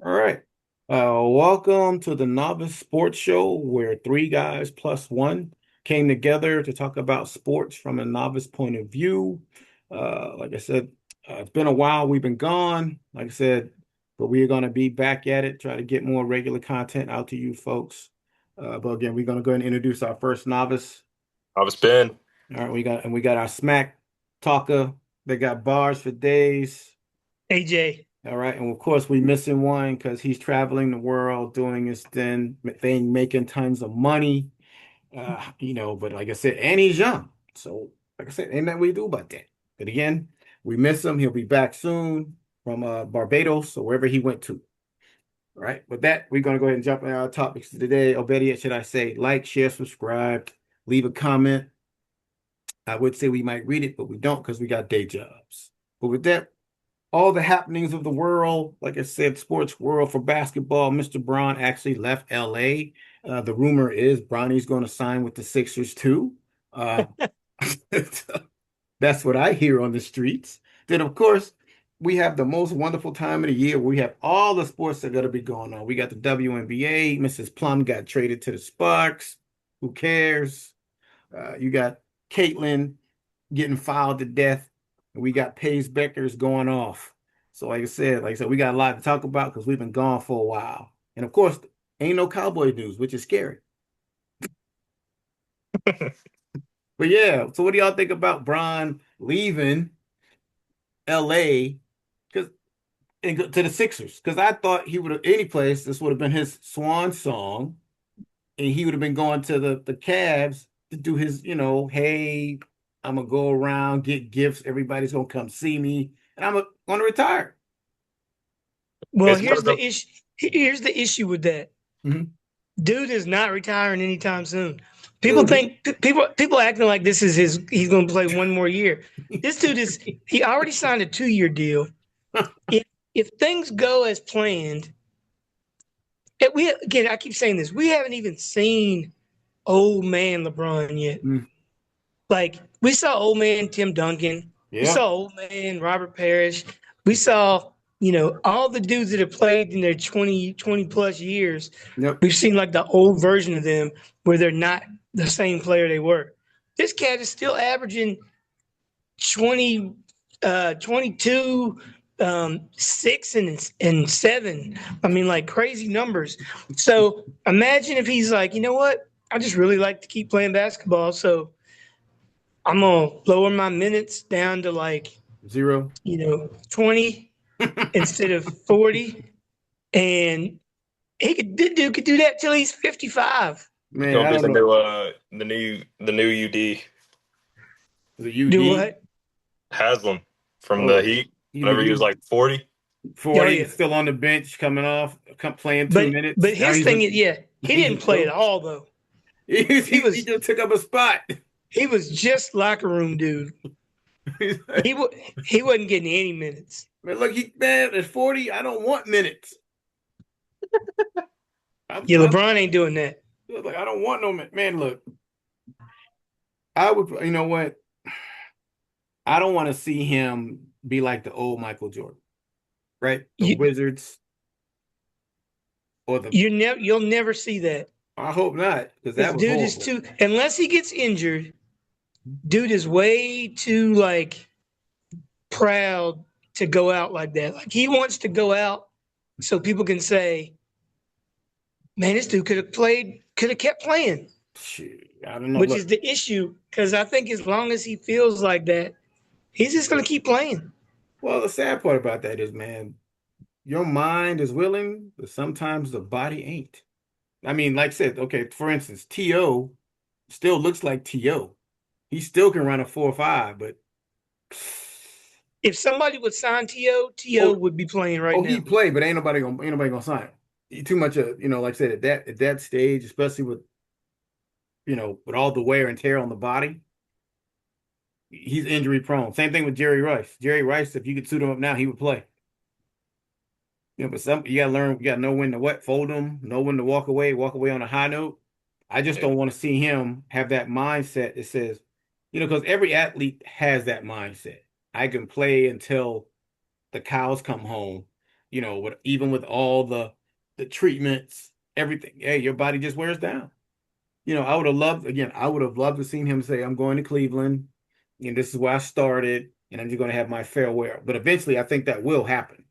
All right. Welcome to the Novice Sports Show, where three guys plus one came together to talk about sports from a novice point of view. Like I said, it's been a while. We've been gone, like I said, but we're going to be back at it, try to get more regular content out to you folks. But again, we're going to go ahead and introduce our first novice. I was Ben. All right, we got our smack talker. They got bars for days. AJ. All right, and of course we missing one because he's traveling the world doing his thing, making tons of money. But like I said, and he's young. So, like I said, ain't nothing we do about that. But again, we miss him. He'll be back soon from Barbados or wherever he went to. All right. With that, we're gonna go ahead and jump into our topics today. Or better yet, should I say, like, share, subscribe, leave a comment. I would say we might read it, but we don't because we got day jobs. But with that, all the happenings of the world, like I said, sports world for basketball. Mr. Braun actually left LA. The rumor is Bronny's going to sign with the Sixers too. Uh, that's what I hear on the streets. Then, of course, we have the most wonderful time of the year. We have all the sports that are going to be going on. We got the WNBA. Mrs. Plum got traded to the Sparks. Who cares? You got Caitlin getting filed to death. And we got Paige Beckers going off. So like I said, we got a lot to talk about because we've been gone for a while. And of course, ain't no Cowboy news, which is scary. But yeah, so what do y'all think about Bron leaving LA because and go to the Sixers? Because I thought he would have any place, this would have been his swan song, and he would have been going to the Cavs to do his, hey, I'm gonna go around, get gifts, everybody's gonna come see me, and gonna retire. Well, It's more here's the the issue. Here's the issue with that. Mhm. Dude is not retiring anytime soon. People Dude, think people acting like this is his. He's going to play one more year. This dude is. He already signed a 2-year deal. If if things go as planned, we again. I keep saying this. We haven't even seen old man LeBron yet. Mm, Like we saw old man Tim Duncan. We yeah, saw old man Robert Parrish. We saw, all the dudes that have played in their 20 plus years. yep, We've seen like the old version of them where they're not the same player they were. This cat is still averaging 20, 22, 6 and 7. I mean, like crazy numbers. So imagine if he's like, you know what? I just really like to keep playing basketball. So I'm gonna lower my minutes down to like, 0. 20 instead of 40. And dude could do that till he's 55. it's Man, gonna I be don't the know. new UD The Do UD, what? Haslam from the oh, Heat. he's a Whenever he was U like 40, 40, Oh still on the bench, coming off, playing two but minutes. Now his thing is, yeah, he he's a didn't play at coach. all though. He He was just took up a spot. he was just locker room dude. He's He like, wa- he wasn't getting any minutes. man, look, man, at 40, I don't want minutes. Yeah, I'm LeBron ain't doing that. like, I don't want no man. Look, I would, you know what? I don't want to see him be like the old Michael Jordan, right? The You Wizards or the. you'll never see that I hope not, because because that was dude is horrible. too unless he gets injured. Dude is way too like proud to go out like that. Like he wants to go out so people can say, "Man, this dude could have kept playing," Shoot, I don't know. which Look, is the issue. Because I think as long as he feels like that, he's just going to keep playing. well, the sad part about that is, man, your mind is willing, but sometimes the body ain't. I mean, like I said, okay, for instance, T.O. still looks like T.O. He still can run a 4.5, but If somebody would sign T.O. oh, would be playing right oh, he now. played, but ain't nobody gonna sign him. Too much like I said, at that stage, especially with all the wear and tear on the body, he's injury prone. Same thing with Jerry Rice. Jerry Rice, if you could suit him up now, he would play. But you gotta learn, you gotta know when to fold him, know when to walk away on a high note. I just don't want to see him have that mindset that says, because every athlete has that mindset. I can play until the cows come home. with even with all the treatments, everything, hey, your body just wears down. I would have loved to seen him say, I'm going to Cleveland, and this is where I started, and I'm just going to have my farewell. But eventually, I think that will happen.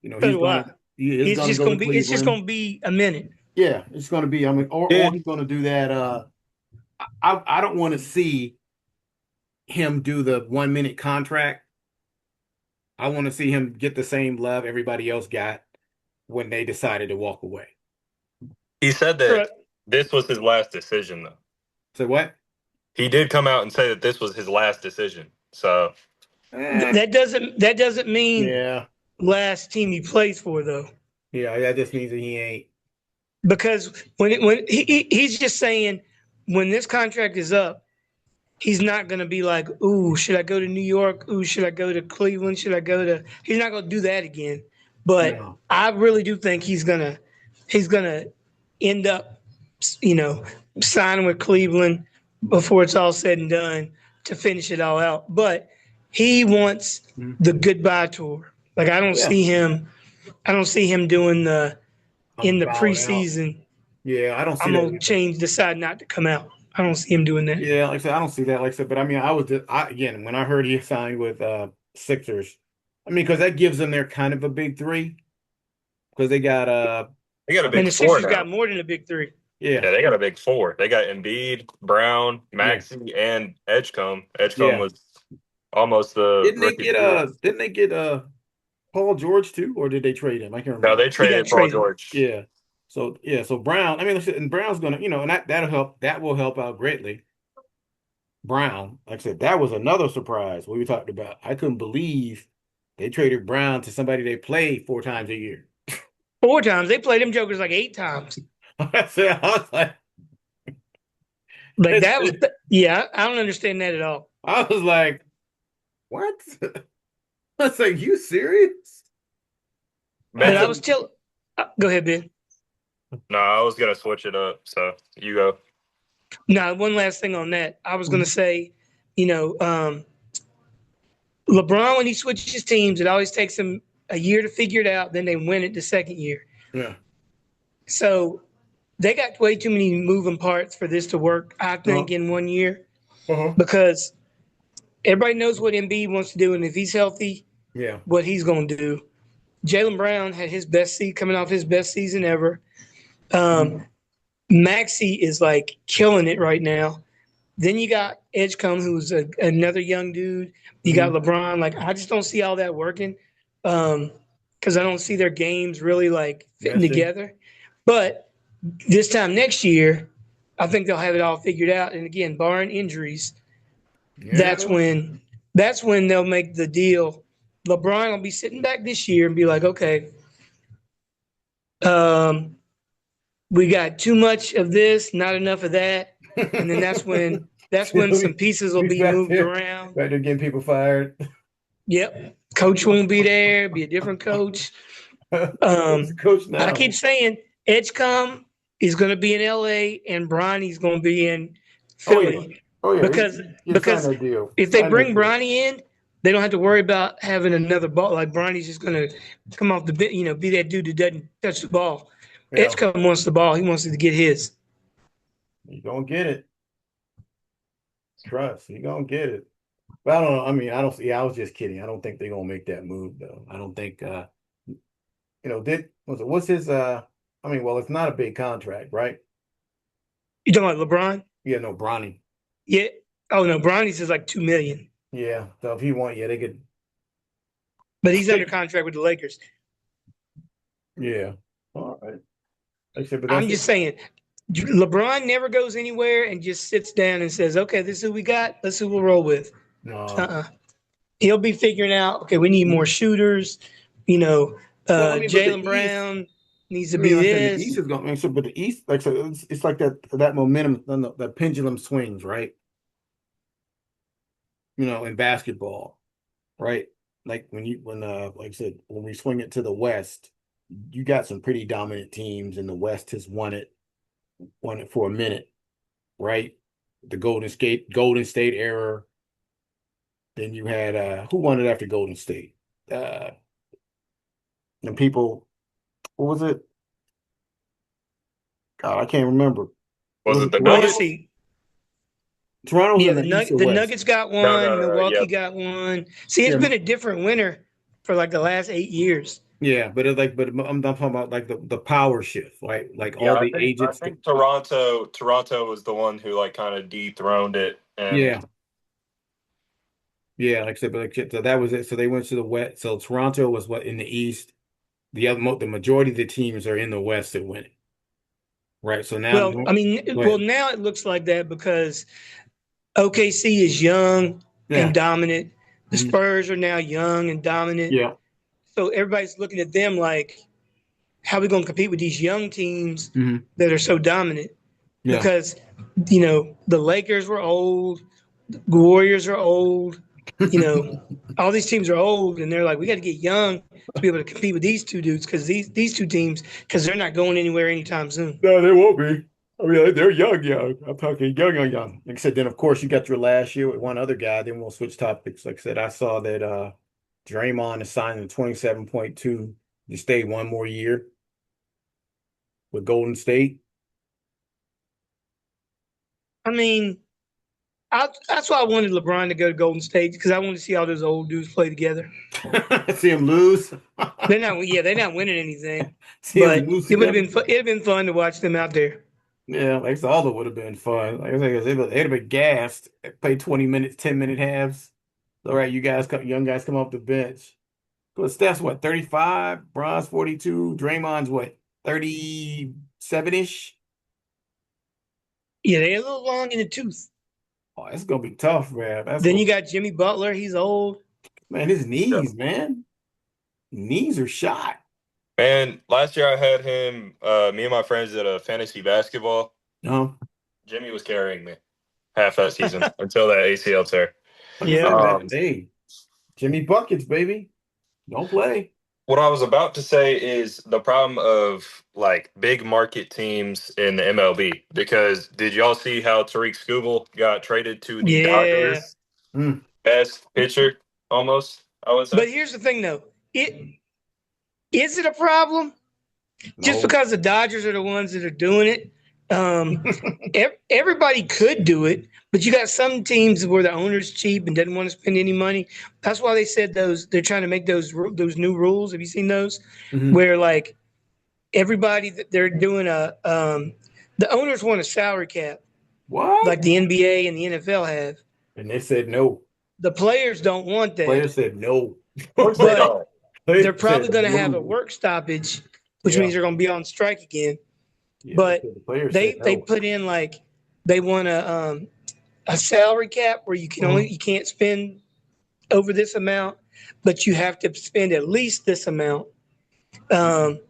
So do I. He is It's going to just go to gonna be. It's just Cleveland. gonna be a minute. Yeah, it's going to be. I mean, or Did he's going to do that. I don't want to see him do the 1 minute contract. I want to see him get the same love everybody else got when they decided to walk away. he said that Correct. this was his last decision though? So what? He did come out and say that this was his last decision. So Eh, That doesn't mean yeah, last team he plays for though, yeah. That just means that he ain't. because he's just saying when this contract is up, he's not going to be like, ooh, should I go to New York? Ooh, should I go to Cleveland? Should I go to? He's not going to do that again. But No. I really do think he's gonna end up, you know, signing with Cleveland before it's all said and done to finish it all out. But he wants Mhm. the goodbye tour. Like Yeah, I don't see him doing the in I'm the bowed out. preseason. Yeah, I don't see I'm that gonna either. decide not to come out. I don't see him doing that. Yeah, like I said, I don't see that. Like I said, but I mean, again, when I heard he signed with Sixers, I mean, because that gives them their kind of a big three because they got they got a And big the four Sixers now. got more than a big three. yeah, Yeah, they got a big four. They got Embiid, Brown, yeah, Maxey, and Edgecombe. Edgecombe yeah. was almost the rookie of the year. Didn't they get Paul George too, or did they trade him? I can't No, remember. they He got traded Paul traded. George. Yeah. So yeah, so Brown, I mean, and Brown's gonna, and that'll help. That will help out greatly. Brown, like I said, that was another surprise. What we talked about. I couldn't believe they traded Brown to somebody they play 4 times a year. 4 times. They played them jokers like 8 times. I was like, Like that was yeah. I don't understand that at all. I was like, what? I was like, you serious? I But I Mention was still go ahead, Ben. No, I was gonna switch it up. So you go. Now, one last thing on that. I was gonna say, you know, LeBron when he switches teams, it always takes him a year to figure it out. Then they win it the second year. yeah. So they got way too many moving parts for this to work. I Uh, think in one year uh-huh. because everybody knows what Embiid wants to do, and if he's healthy, Yeah. what he's going to do. Jaylen Brown had his best season, coming off his best season ever. Mhm. Maxey is like killing it right now. Then you got Edgecombe, who's another young dude. You got Mhm. LeBron. Like I just don't see all that working because I don't see their games really like fitting Messing. together. But this time next year, I think they'll have it all figured out. And again, barring injuries, Yeah. that's when that's when they'll make the deal. LeBron will be sitting back this year and be like, okay, um, we got too much of this, not enough of that, and then that's when some pieces will He's be back moved there, around. back there getting people fired. Yep, coach won't be there, be a different coach. Who's the coach I now? keep saying Edgecombe is going to be in LA and Bronny's going to be in Oh yeah. Philly Oh yeah. because You sign because that deal. if they Sign that bring deal. Bronny in, they don't have to worry about having another ball. Like Bronny's just going to come off the bit, be that dude that doesn't touch the ball. Yeah. Edgecombe wants the ball. He wants to get his. You gonna get it. Trust. You gonna get it. But I don't know. I mean, I don't see. Yeah, I was just kidding. I don't think they're gonna make that move though. I don't think did was it what's his I mean, well, it's not a big contract, right? You talking about LeBron? Yeah, no, Bronny. Yeah. Oh no, Bronny's is like 2 million, Yeah. So if he want, yeah, they could but he's under contract with the Lakers. yeah. All right. Like I said, but I'm that's just it. saying, LeBron never goes anywhere and just sits down and says, "Okay, this is who we got. Let's see who we'll roll with." No. Uh-uh. He'll be figuring out. Okay, we need more shooters. You know, Well, I mean, but the Jaylen East, Brown needs to I mean, be like I said, the East this. is going. I mean, so, but the East, like so, it's like that momentum, the pendulum swings, right? In basketball, right? Like like I said, when we swing it to the West, you got some pretty dominant teams, and the West has won it for a minute, right? The Golden State era. Then you had who won it after Golden State? Uh, And people, what was it? God, I can't remember. Was Was it it the Well, let's Toronto? Nuggets? see. Toronto's Yeah, in the East or The West? Nuggets got No, no, one. no, no. Yeah. Milwaukee got one. See, it's Yeah, been a different winter for like the last 8 years. yeah, but it's like, but I'm talking about like the power shift, right? Like Yeah, all the I agents. think Toronto was the one who like kind of dethroned it, and Yeah, yeah, like I said, but like, so that was it. So they went to the West. So Toronto was what in the East. The majority of the teams are in the West that win it, right? So now, Well, I mean, go well ahead. now it looks like that because OKC is young and Yeah, dominant. The mhm, Spurs are now young and dominant. yeah, So everybody's looking at them like, how are we going to compete with these young teams hmm, that are so dominant? yeah. Because, the Lakers were old, the Warriors are old, you know, all these teams are old, and they're like, we got to get young to be able to compete with these two dudes because these two teams, because they're not going anywhere anytime soon. No, they won't be. I mean, they're young, young. I'm talking young, young, young. Like I said, then of course you got your last year with one other guy. Then we'll switch topics. Like I said, I saw that Draymond is signing 27.2 to stay one more year with Golden State. I mean, that's why I wanted LeBron to go to Golden State because I wanted to see all those old dudes play together. See him lose. They're not winning anything, See him but lose it would have together. been it'd have been fun to watch them out there. Yeah, like I said, all that would have been fun. Like I said, they'd have been gassed. Play 20 minutes, 10-minute halves. All right, you guys, young guys, come off the bench. But Steph's what, 35? Bron's 42. Draymond's what, 37-ish? Yeah, they're a little long in the tooth. Oh, it's gonna be tough, man. That's Then gonna you got Jimmy Butler. He's old. man, his yeah. knees, man. Knees are shot. Man, last year I had him. Me and my friends did a fantasy basketball. No. Jimmy was carrying me half that season until that ACL tear. Like I Yeah. said, man, Um, hey, Jimmy Buckets, baby. Don't play. what I was about to say is the problem of like big market teams in the MLB. Because did y'all see how Tariq Skubal got traded to the Yeah. Dodgers? Mm, Best pitcher, almost, I would say. But here's the thing, though. It is it a problem just no. because the Dodgers are the ones that are doing it? Um, everybody could do it, but you got some teams where the owner's cheap and doesn't want to spend any money. That's why they said those. They're trying to make those new rules. Have you seen those? Mhm. Where like everybody that they're doing the owners want a salary cap What? like the NBA and the NFL have. And they said no. The players don't want that, Players said no. Of course they but don't. they're Players probably said going to have a no. work stoppage, which Yeah. means they're going to be on strike again. Yeah, they But said the players said they no. put in like they want a salary cap where Mhm. you can't spend over this amount, but you have to spend at least this amount. Um,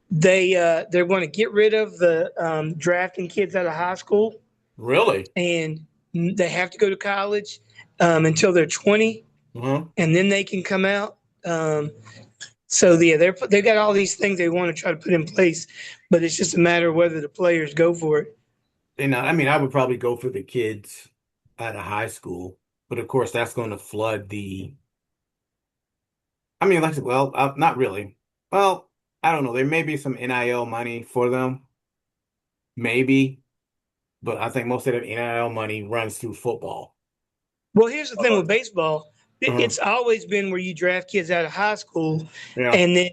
they want to get rid of the drafting kids out of high school, Really? and they have to go to college until they're 20, Uh-huh. and then they can come out. So yeah, they've got all these things they want to try to put in place, but it's just a matter of whether the players go for it. And I mean, I would probably go for the kids out of high school, but of course, that's going to flood the. I mean, like, well, not really. Well, I don't know. There may be some NIL money for them, maybe, but I think most of the NIL money runs through football. Well, here's the thing Uh, with baseball. Uh-huh. It's always been where you draft kids out of high school Yeah, and then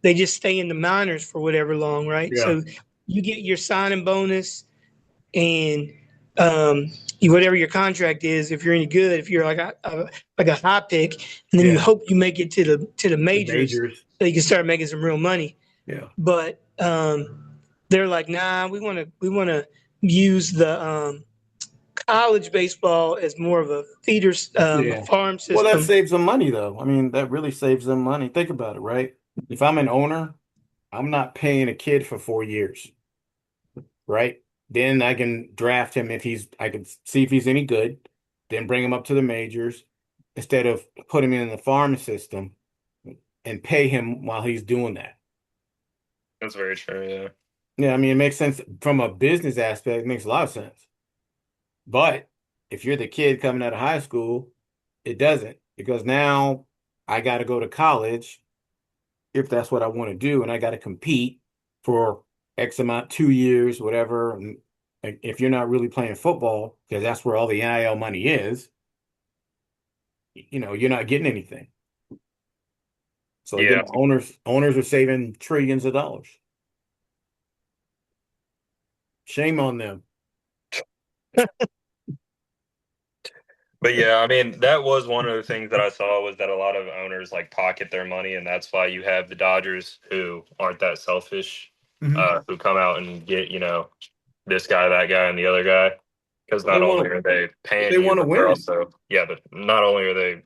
they just stay in the minors for whatever long, right? yeah, So you get your signing bonus and whatever your contract is, if you're any good, if you're like a high pick, and then you yeah. hope you make it to the The majors majors. so you can start making some real money. Yeah, But they're like, nah, we want to use the college baseball as more of a feeder a yeah. farm Well, that system. saves them money, though. I mean, that really saves them money. Think about it, right? If I'm an owner, I'm not paying a kid for 4 years, right? Then I can draft him if I can see if he's any good, then bring him up to the majors instead of putting him in the farm system and pay him while he's doing that. that's very true. Yeah. Yeah, I mean, it makes sense from a business aspect, it makes a lot of sense. But if you're the kid coming out of high school, it doesn't because now I got to go to college if that's what I want to do, and I got to compete for X amount, 2 years, whatever. And if you're not really playing football, because that's where all the NIL money is, you're not getting anything. So again, Yeah. owners are saving trillions of dollars. Shame on them. But yeah, I mean, that was one of the things that I saw was that a lot of owners like pocket their money, and that's why you have the Dodgers who aren't that selfish, Hmm. who come out and get, this guy, that guy, and the other guy. Because They not only want are they to paying they you, want to but they're win. also, yeah, but not only are they,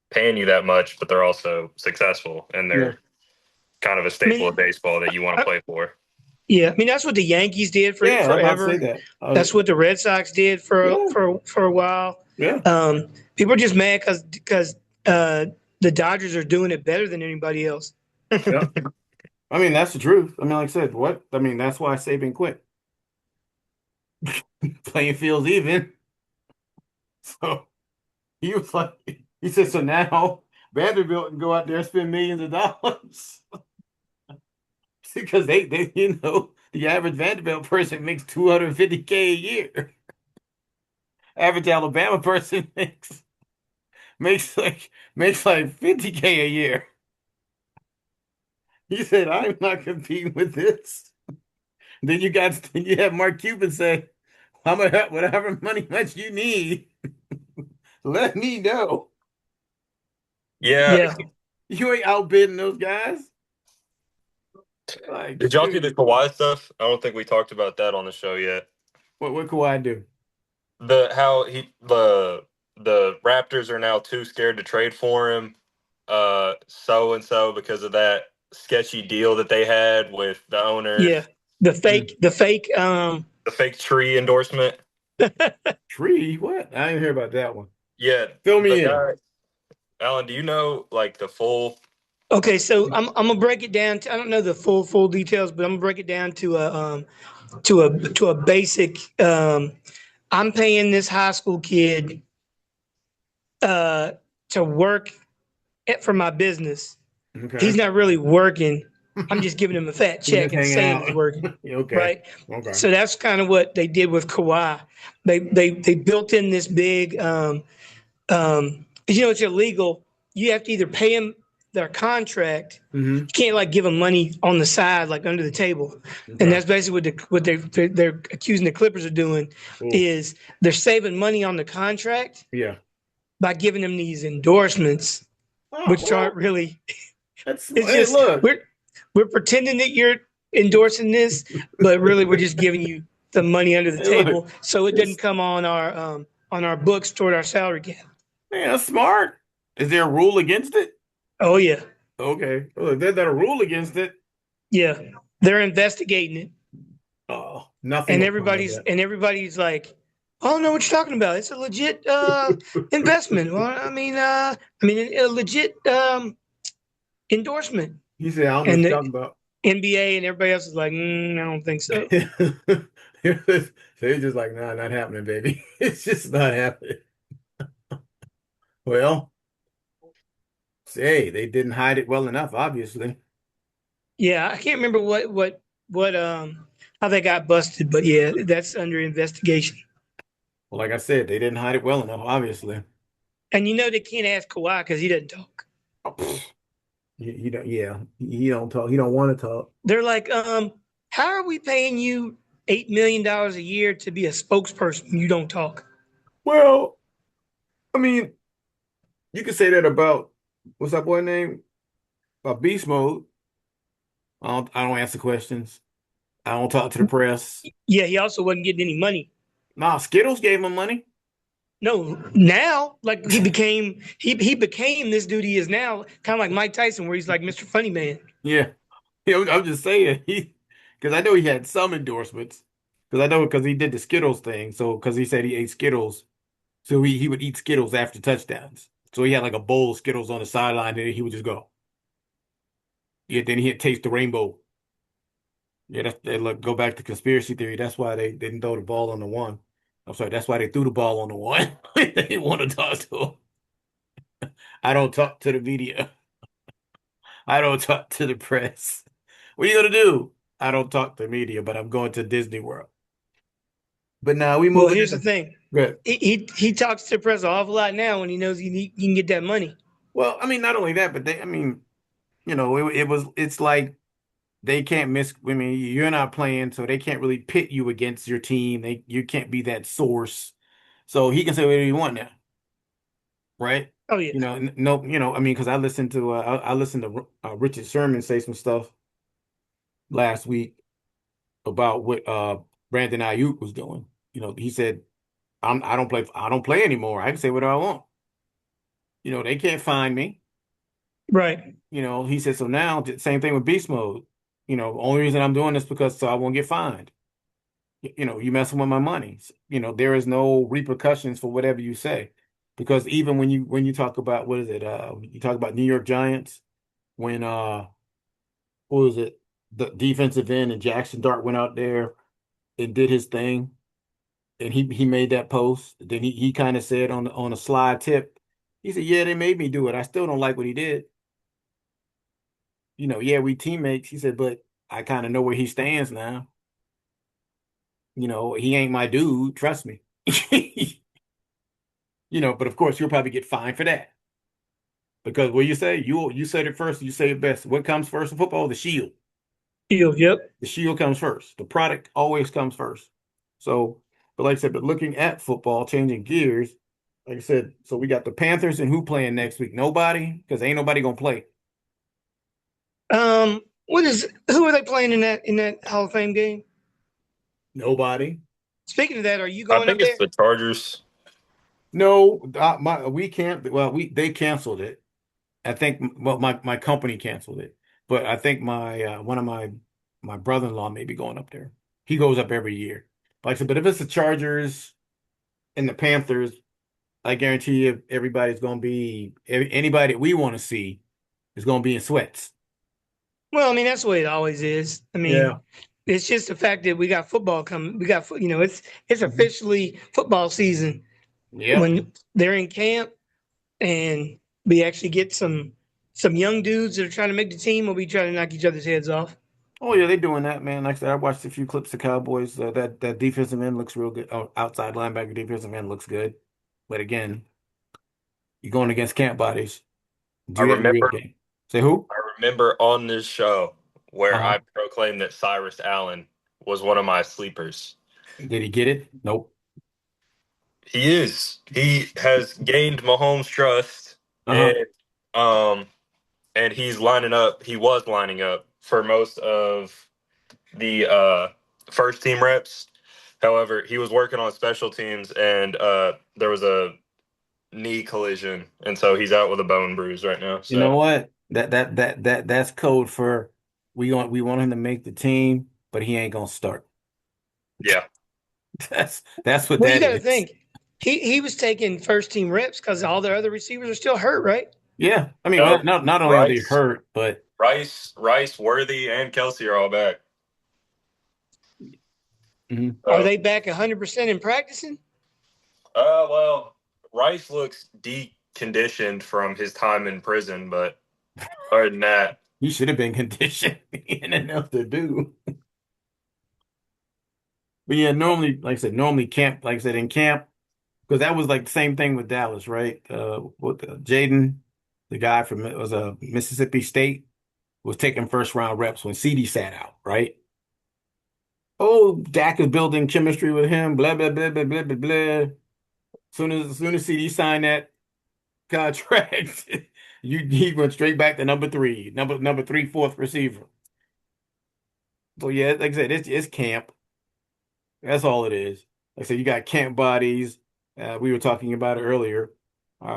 paying you that much, but they're also successful and Yeah. they're kind of a I staple mean, of baseball that you want to I, play for. yeah, I mean that's what the Yankees did for Yeah, I'm about to say forever. that. That's what the Red Sox did Yeah, for a while. yeah, People are just mad because uh, the Dodgers are doing it better than anybody else. yeah. I mean, that's the truth. I mean, like I said, what? I mean, that's why Saban quit. Playing fields even. So he was like, he said, so now Vanderbilt can go out there and spend millions of dollars because the average Vanderbilt person makes 250K a year. Average Alabama person makes like 50K a year. He said, I'm not competing with this. Then you have Mark Cuban say, how much, whatever money much you need, let me know. Yeah. Yeah. You ain't outbidding those guys. Like, Did y'all see the shoot. Kawhi stuff? I don't think we talked about that on the show yet. What Kawhi do? The Raptors are now too scared to trade for him, so and so because of that sketchy deal that they had with the Yeah. owners, Mm. The fake the fake tree endorsement. Tree? What? I didn't hear about that one. Yeah, Fill the me in. guy, Alan, do you know like the full? Okay, so I'm gonna break it down to, I don't know the full details, but I'm gonna break it down to a basic I'm paying this high school kid uh to work for my business. He's Okay. not really working. I'm just giving him a fat He check just and hang saying he's out. working. Okay. Right. Okay. So that's kind of what they did with Kawhi. They built in this big it's illegal. You have to either pay them their contract. Hmm. You can't like give them money on the side, like under the table. And Okay. that's basically they're accusing the Clippers of doing Cool. is they're saving money on the contract Yeah. by giving them these endorsements, Oh, which aren't well, really. It's hey, just look. we're pretending that you're endorsing this, but really we're just giving you the money under the Hey, look. table so it doesn't It's, come on our books toward our salary cap. man, that's smart. Is there a rule against it? Oh yeah. Okay. Well, if there's not a rule against it, Yeah, they're investigating it, oh, nothing will come of that. and everybody's like, "I don't know what you're talking about. It's a legit investment. Well, I mean a legit endorsement." He said, I don't know what And you're the talking about. NBA and everybody else is like, "I don't think so." So he's just like, nah, not happening, baby. It's just not happening. Well, say they didn't hide it well enough, obviously. Yeah, I can't remember what how they got busted, but yeah, that's under investigation. Well, like I said, they didn't hide it well enough, obviously. And they can't ask Kawhi because he doesn't talk. Oh, pfft. He don't, yeah, he don't talk. He don't want to talk. They're like, how are we paying you $8 million a year to be a spokesperson? You don't talk. Well, I mean, you could say that about what's that boy name? Beast Mode. I don't answer questions. I don't talk to the press. Yeah, he also wasn't getting any money. Nah, Skittles gave him money. No, now like he became this dude he is now, kind of like Mike Tyson, where he's like Mr. Funny Man. Yeah. I'm just saying because I know he had some endorsements because I know because he did the Skittles thing. So because he said he ate Skittles, so he would eat Skittles after touchdowns. So he had like a bowl of Skittles on the sideline, and he would just go. Yeah, then he'd taste the rainbow. Yeah, look, go back to conspiracy theory. That's why they didn't throw the ball on the one. I'm sorry, that's why they threw the ball on the one. They didn't want to talk to him. I don't talk to the media. I don't talk to the press. What are you gonna do? I don't talk to media, but I'm going to Disney World. But now we Well, moving here's the into thing. good. He talks to the press an awful lot now when he knows he can get that money. Well, I mean, not only that, but I mean, it's like they can't miss. I mean, you're not playing, so they can't really pit you against your team. You can't be that source. So he can say whatever you want now, right? Oh yeah, No, I mean, because I listened to Richard Sherman say some stuff last week about what Brandon Ayuk was doing. He said, I don't play anymore. I can say whatever I want. They can't find me. right. He said, so now same thing with beast mode. Only reason I'm doing this because so I won't get fined. You messing with my money. There is no repercussions for whatever you say. Because even when you talk about what is it? You talk about New York Giants when what was it? The defensive end and Jackson Dart went out there and did his thing, and he made that post. Then he kind of said on a slide tip, he said, "Yeah, they made me do it. I still don't like what he did. Yeah, we teammates." He said, "But I kind of know where he stands now. He ain't my dude. Trust me." But of course you'll probably get fined for that because what you say, you said it first. You say it best. What comes first in football? The shield. Yep. The shield comes first. The product always comes first. So, but like I said, but looking at football, changing gears, like I said, so we got the Panthers and who playing next week? Nobody, because ain't nobody gonna play. What is who are they playing in that Hall of Fame game? Nobody. Speaking of that, are you I going up think it's there? the Chargers. No, we can't. Well, they canceled it. I think well, my company canceled it, but I think my one of my brother-in-law may be going up there. He goes up every year. Like I said, but if it's the Chargers and the Panthers, I guarantee you everybody's going to be anybody that we want to see is going to be in sweats. Well, I mean that's the way it always is. I Yeah. mean, it's just the fact that we got football coming. It's Mhm. officially football season Yep. when they're in camp, and we actually get some young dudes that are trying to make the team. We'll be trying to knock each other's heads off. Oh yeah, they're doing that, man. Like I said, I watched a few clips of Cowboys. That defensive end looks real good. Oh, outside linebacker defensive end looks good. But again, you're going against camp bodies. I Do it in the real remember game. Say who? I remember on this show where Uh-huh. I proclaimed that Cyrus Allen was one of my sleepers. Did he get it? Nope. He is. He has gained Mahomes' trust, Uh-huh. and um, and he's lining up. He was lining up for most of the first team reps. However, he was working on special teams, and there was a knee collision, and so he's out with a bone bruise right now. You So know what? That's code for we want him to make the team, but he ain't gonna start. yeah, That's what Well, you that got to is. think he was taking first team reps because all their other receivers are still hurt, right? Yeah. I mean, no, not only are they Rice, hurt, but Rice, Worthy, and Kelsey are all back. mhm. Are So, they back 100% in practicing? well, Rice looks deconditioned from his time in prison, but other than that, He should have been conditioned. He had nothing else to do. But yeah, normally, like I said, normally camp, like I said, in camp, because that was like the same thing with Dallas, right? What Jaden, the guy from it was a Mississippi State, was taking first round reps when CD sat out, right? Oh, Dak is building chemistry with him, blah blah blah blah blah blah blah. Soon as CD signed that contract, he went straight back to number three, number three, fourth receiver. So yeah, like I said, it's camp. That's all it is. Like I said, you got camp bodies. We were talking about it earlier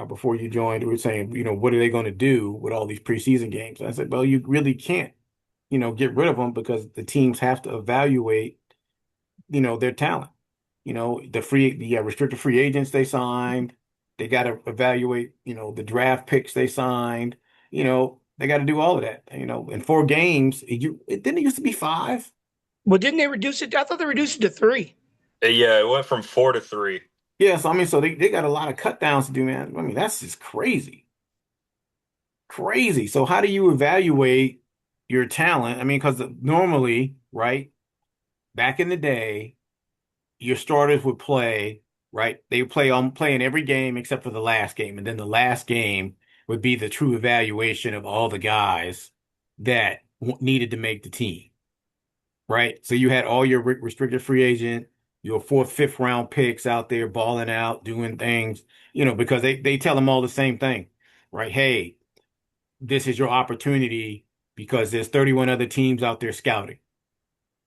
before you joined. We were saying, what are they going to do with all these preseason games? I said, well, you really can't, get rid of them because the teams have to evaluate, their talent. The restricted free agents they signed. They got to evaluate, the draft picks they signed. They got to do all of that. In 4 games, it didn't it used to be 5. Well, didn't they reduce it? I thought they reduced it to three. yeah, it went from 4 to 3. Yeah, so I mean, so they got a lot of cut downs to do, man. I mean, that's just crazy. Crazy. So how do you evaluate your talent? I mean, because normally, right, back in the day, your starters would play, right? They would play on playing every game except for the last game, and then the last game would be the true evaluation of all the guys that needed to make the team, right? So you had all your restricted free agent, your fourth, fifth round picks out there balling out, doing things, because they tell them all the same thing, right? Hey, this is your opportunity because there's 31 other teams out there scouting.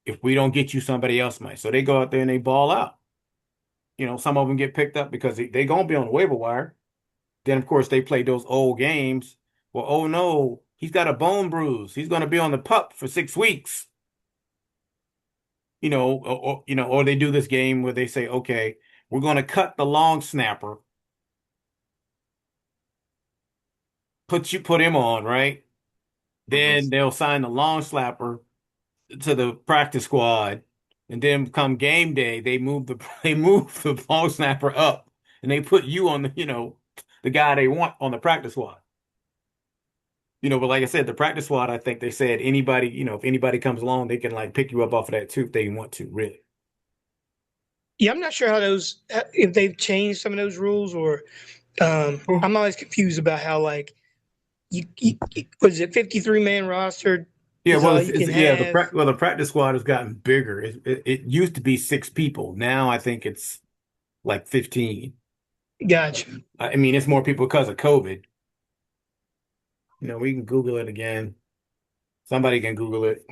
If we don't get you, somebody else might. So they go out there and they ball out. Some of them get picked up because they going to be on the waiver wire. Then, of course, they play those old games. Well, oh no, he's got a bone bruise. He's going to be on the pup for 6 weeks. Or they do this game where they say, okay, we're going to cut the long snapper, put him on, right? Hmm. Then they'll sign the long slapper to the practice squad, and then come game day, they move the long snapper up, and they put you on the guy they want on the practice squad. But like I said, the practice squad, I think they said anybody, if anybody comes along, they can like pick you up off of that too if they want to, really. Yeah, I'm not sure how those if they've changed some of those rules or I'm always confused about how like you was it 53 man roster Yeah, is well, all you can yeah, have. the practice squad has gotten bigger. It used to be 6 people. Now I think it's like 15. Gotcha. I mean, it's more people because of COVID. We can Google it again. Somebody can Google it.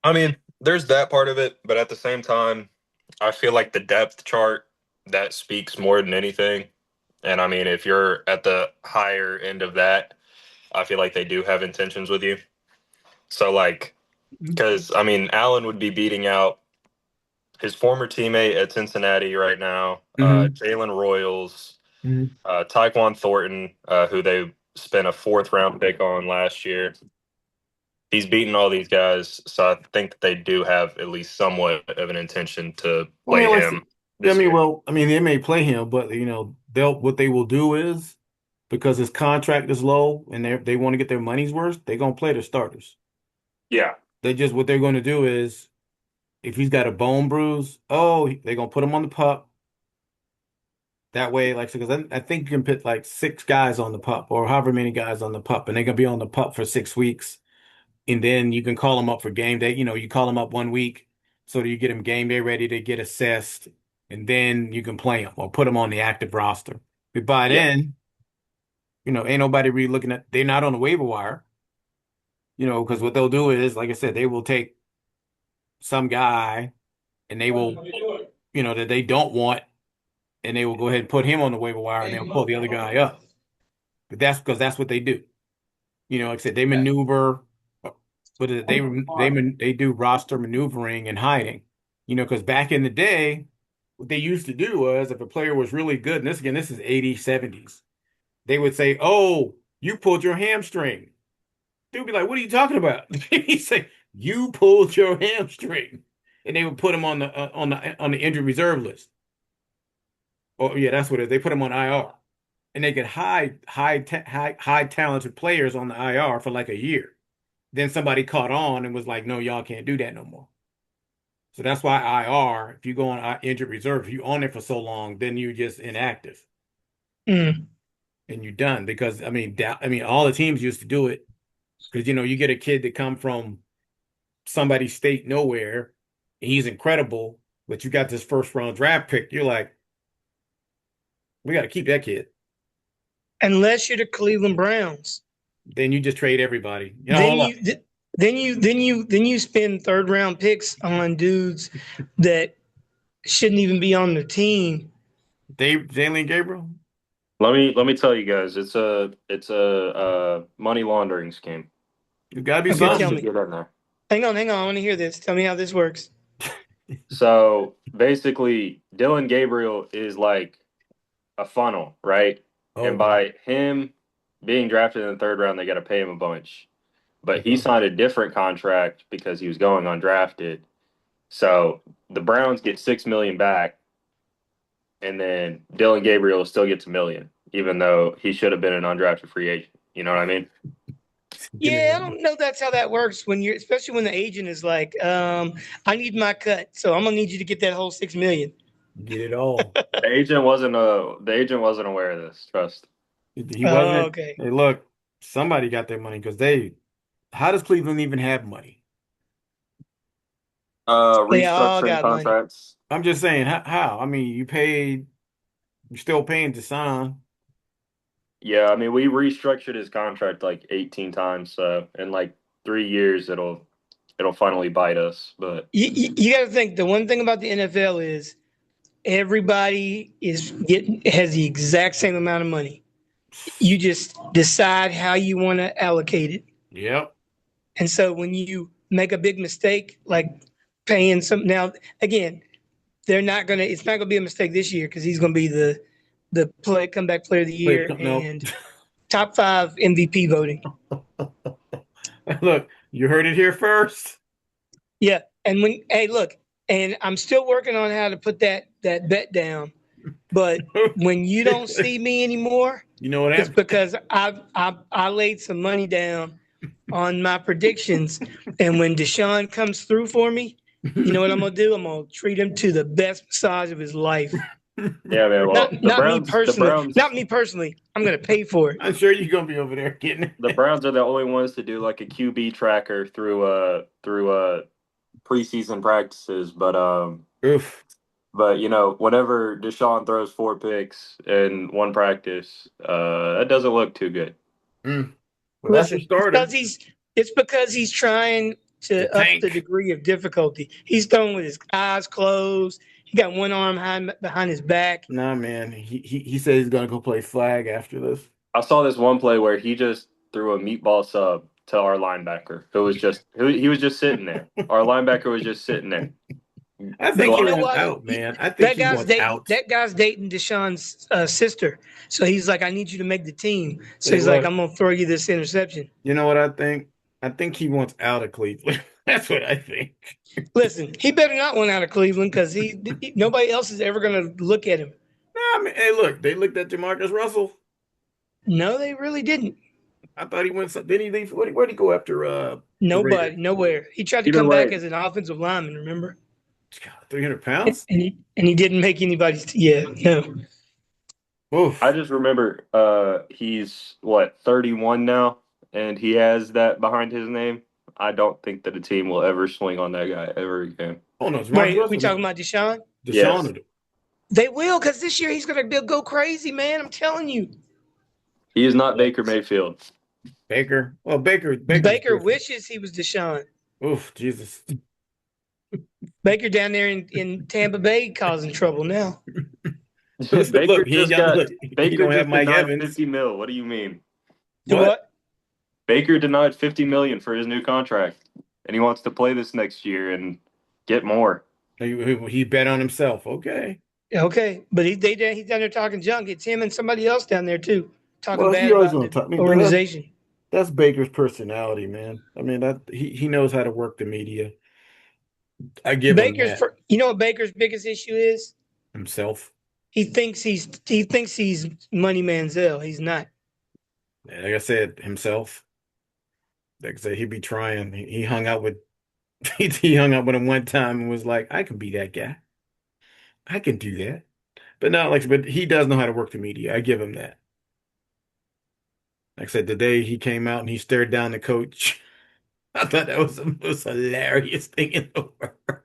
I mean, there's that part of it, but at the same time, I feel like the depth chart that speaks more than anything. And I mean, if you're at the higher end of that, I feel like they do have intentions with you. So like, because I mean, Allen would be beating out his former teammate at Cincinnati right now, Hmm. Jalen Royals, Hmm. Tyquan Thornton, who they spent a fourth round pick on last year. He's beaten all these guys, so I think that they do have at least somewhat of an intention to Well, I play mean, him I this mean, year. well, I mean, they may play him, but they'll what they will do is because his contract is low and they want to get their money's worth, they're gonna play the starters. Yeah, What they're going to do is if he's got a bone bruise, they're gonna put him on the pup. That way, like, because I think you can put like 6 guys on the pup or however many guys on the pup, and they can be on the pup for 6 weeks, and then you can call them up for game day. You call them up one week so that you get them game day ready to get assessed, and then you can play them or put them on the active roster. But by yeah, then, ain't nobody really looking at. They're not on the waiver wire, because what they'll do is, like I said, they will take some guy and they will, that they don't want, and they will go ahead and put him on the waiver wire, and they'll pull the other guy up. But that's because that's what they do. Like I said, they maneuver, but they do roster maneuvering and hiding. Because back in the day, what they used to do was if a player was really good, and this is 80s, 70s, they would say, "Oh, you pulled your hamstring." They'd be like, "What are you talking about?" He'd say, "You pulled your hamstring," and they would put him on the injured reserve list. Oh yeah, that's what it is. They put him on IR, and they could hide talented players on the IR for like a year. Then somebody caught on and was like, no, y'all can't do that no more. So that's why IR, if you go on injured reserve, if you on it for so long, then you're just inactive Mm. and you're done. Because I mean, all the teams used to do it because you get a kid that come from somebody's state nowhere, and he's incredible, but you got this first round draft pick. You're like, we got to keep that kid. Unless you're the Cleveland Browns, Then you just trade everybody. then Hold on. you spend third round picks on dudes that shouldn't even be on the team. Jalen Gabriel. let me tell you guys, it's a money laundering scheme. You got to be Okay, That tell something. should me. get in there. Hang on. I want to hear this. Tell me how this works. So basically, Dylan Gabriel is like a funnel, right? And Oh, by him being drafted in the third round, they got to pay him a bunch. But he okay. signed a different contract because he was going undrafted. So the Browns get 6 million back, and then Dylan Gabriel still gets $1 million, even though he should have been an undrafted free agent. You know what I mean? Yeah, I don't know if that's how that works when you're, especially when the agent is like, I need my cut, so I'm gonna need you to get that whole 6 million. Get it all. The agent wasn't aware of this. Trust. He Oh, wasn't. okay. Hey, look, somebody got their money because how does Cleveland even have money? They all Restructuring got money. contracts. I'm just saying, how? I mean, you're still paying Deshaun. Yeah, I mean we restructured his contract like 18 times, so in like 3 years it'll finally bite us. But You got to think the one thing about the NFL is everybody has the exact same amount of money. You just decide how you want to allocate it. Yep. And so when you make a big mistake, like paying some now, again, it's not gonna be a mistake this year because he's gonna be the comeback player of the Wait, year no. and top 5 MVP voting. Look, you heard it here first. Yeah. And hey, look, and I'm still working on how to put that bet down. But when you don't see me anymore, You know what it's happened? because I laid some money down on my predictions. And when Deshaun comes through for me, you know what I'm gonna do? I'm gonna treat him to the best massage of his life. yeah, man. Well, Not not me personally. Not me personally. I'm gonna pay for it. I'm sure you're gonna be over there getting the it. Browns are the only ones to do like a QB tracker through preseason practices. Oof. But whenever Deshaun throws 4 picks in one practice, that doesn't look too good. Mm. Well, that's your Listen, starter. it's because he's trying The to up the tank. degree of difficulty. He's throwing with his eyes closed. He got one arm behind his back. Nah, man. He said he's gonna go play flag after this. I saw this one play where he just threw a meatball sub to our linebacker, he was just sitting there. Our linebacker was just sitting there. I think But you he know Blind. wants what? out, man. I think he wants out. That guy's dating Deshaun's sister. So he's like, I need you to make the team. So Hey, he's like, look, I'm gonna throw you this interception. you know what I think? I think he wants out of Cleveland. That's what I think. Listen, he better not want out of Cleveland because nobody else is ever gonna look at him. Nah, I mean, hey, look, they looked at Jamarcus Russell. No, they really didn't. I thought he went. Did he leave? Where'd he go after the Raiders? Nobody, nowhere. He tried to Either come back way, as an offensive lineman, remember? God, 300 And pounds? he didn't make anybody's. Yeah, no. I Oof. just remember he's what 31 now, and he has that behind his name. I don't think that a team will ever swing on that guy ever again. Oh no, Jamarcus Wait, we Russell. talking about Deshaun? Yes, Deshaun. They will because this year he's gonna go crazy, man. I'm telling you. he is not Baker Mayfield. Baker. Well, Baker's Baker different. wishes he was Deshaun. Oof, Jesus. Baker down there in Tampa Bay causing trouble now. Baker Look, he ain't just got got look. He Baker don't have just Mike denied Evans. 50 mil. What do you mean? Do What? what? Baker denied 50 million for his new contract, and he wants to play this next year and get more. He bet on himself. Okay. Okay, but he's down there talking junk. It's him and somebody else down there too, talking Well, he bad always about gonna the talk. I mean, organization. that's Baker's personality, man. I mean that he knows how to work the media. I give him that You know what Baker's biggest issue is? himself. He thinks he's Money Manziel. He's not. Like I said, himself. Like I said, he'd be trying. He hung out with he hung out with him one time and was like, I can be that guy. I can do that. But he does know how to work the media. I give him that. Like I said, today he came out and he stared down the coach. I thought that was the most hilarious thing in the world.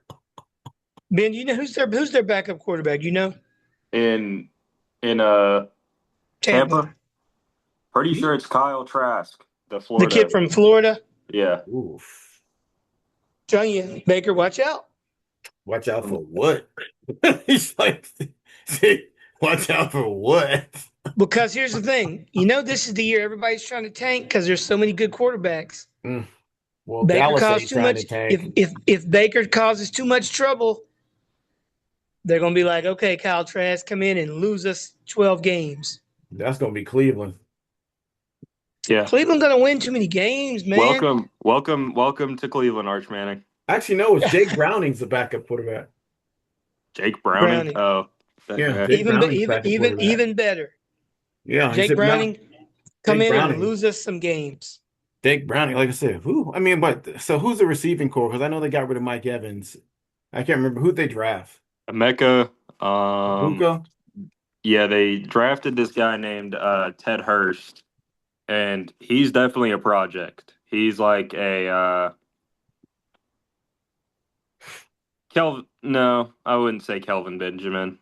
Ben, do you know who's their backup quarterback? You know, In in Tampa, Tampa, pretty sure it's Kyle Trask, the the Florida. kid from Florida. Yeah, Oof. Telling you, Baker, watch out. Watch out for what? He's like, see, watch out for what? Because here's the thing, this is the year everybody's trying to tank because there's so many good quarterbacks. Mm. Well, Baker Dallas caused ain't too trying to much. tank. If Baker causes too much trouble, they're gonna be like, okay, Kyle Trask, come in and lose us 12 games. That's gonna be Cleveland. yeah. Cleveland gonna win too many games, man. Welcome to Cleveland, Arch Manning. Actually, no, it's Jake Browning's the backup quarterback. Jake Browning. Browning. Oh, Yeah, That- Jake Browning's Even back at quarterback. even better. Yeah, he Jake said no. Browning come Jake in and Browning. lose us some games. Jake Browning, like I said, who? I mean, but so who's the receiving core? Because I know they got rid of Mike Evans. I can't remember who they draft. Mecca. Luka? Yeah, they drafted this guy named Ted Hurst, and he's definitely a project. He's like a Kelvin. No, I wouldn't say Kelvin Benjamin.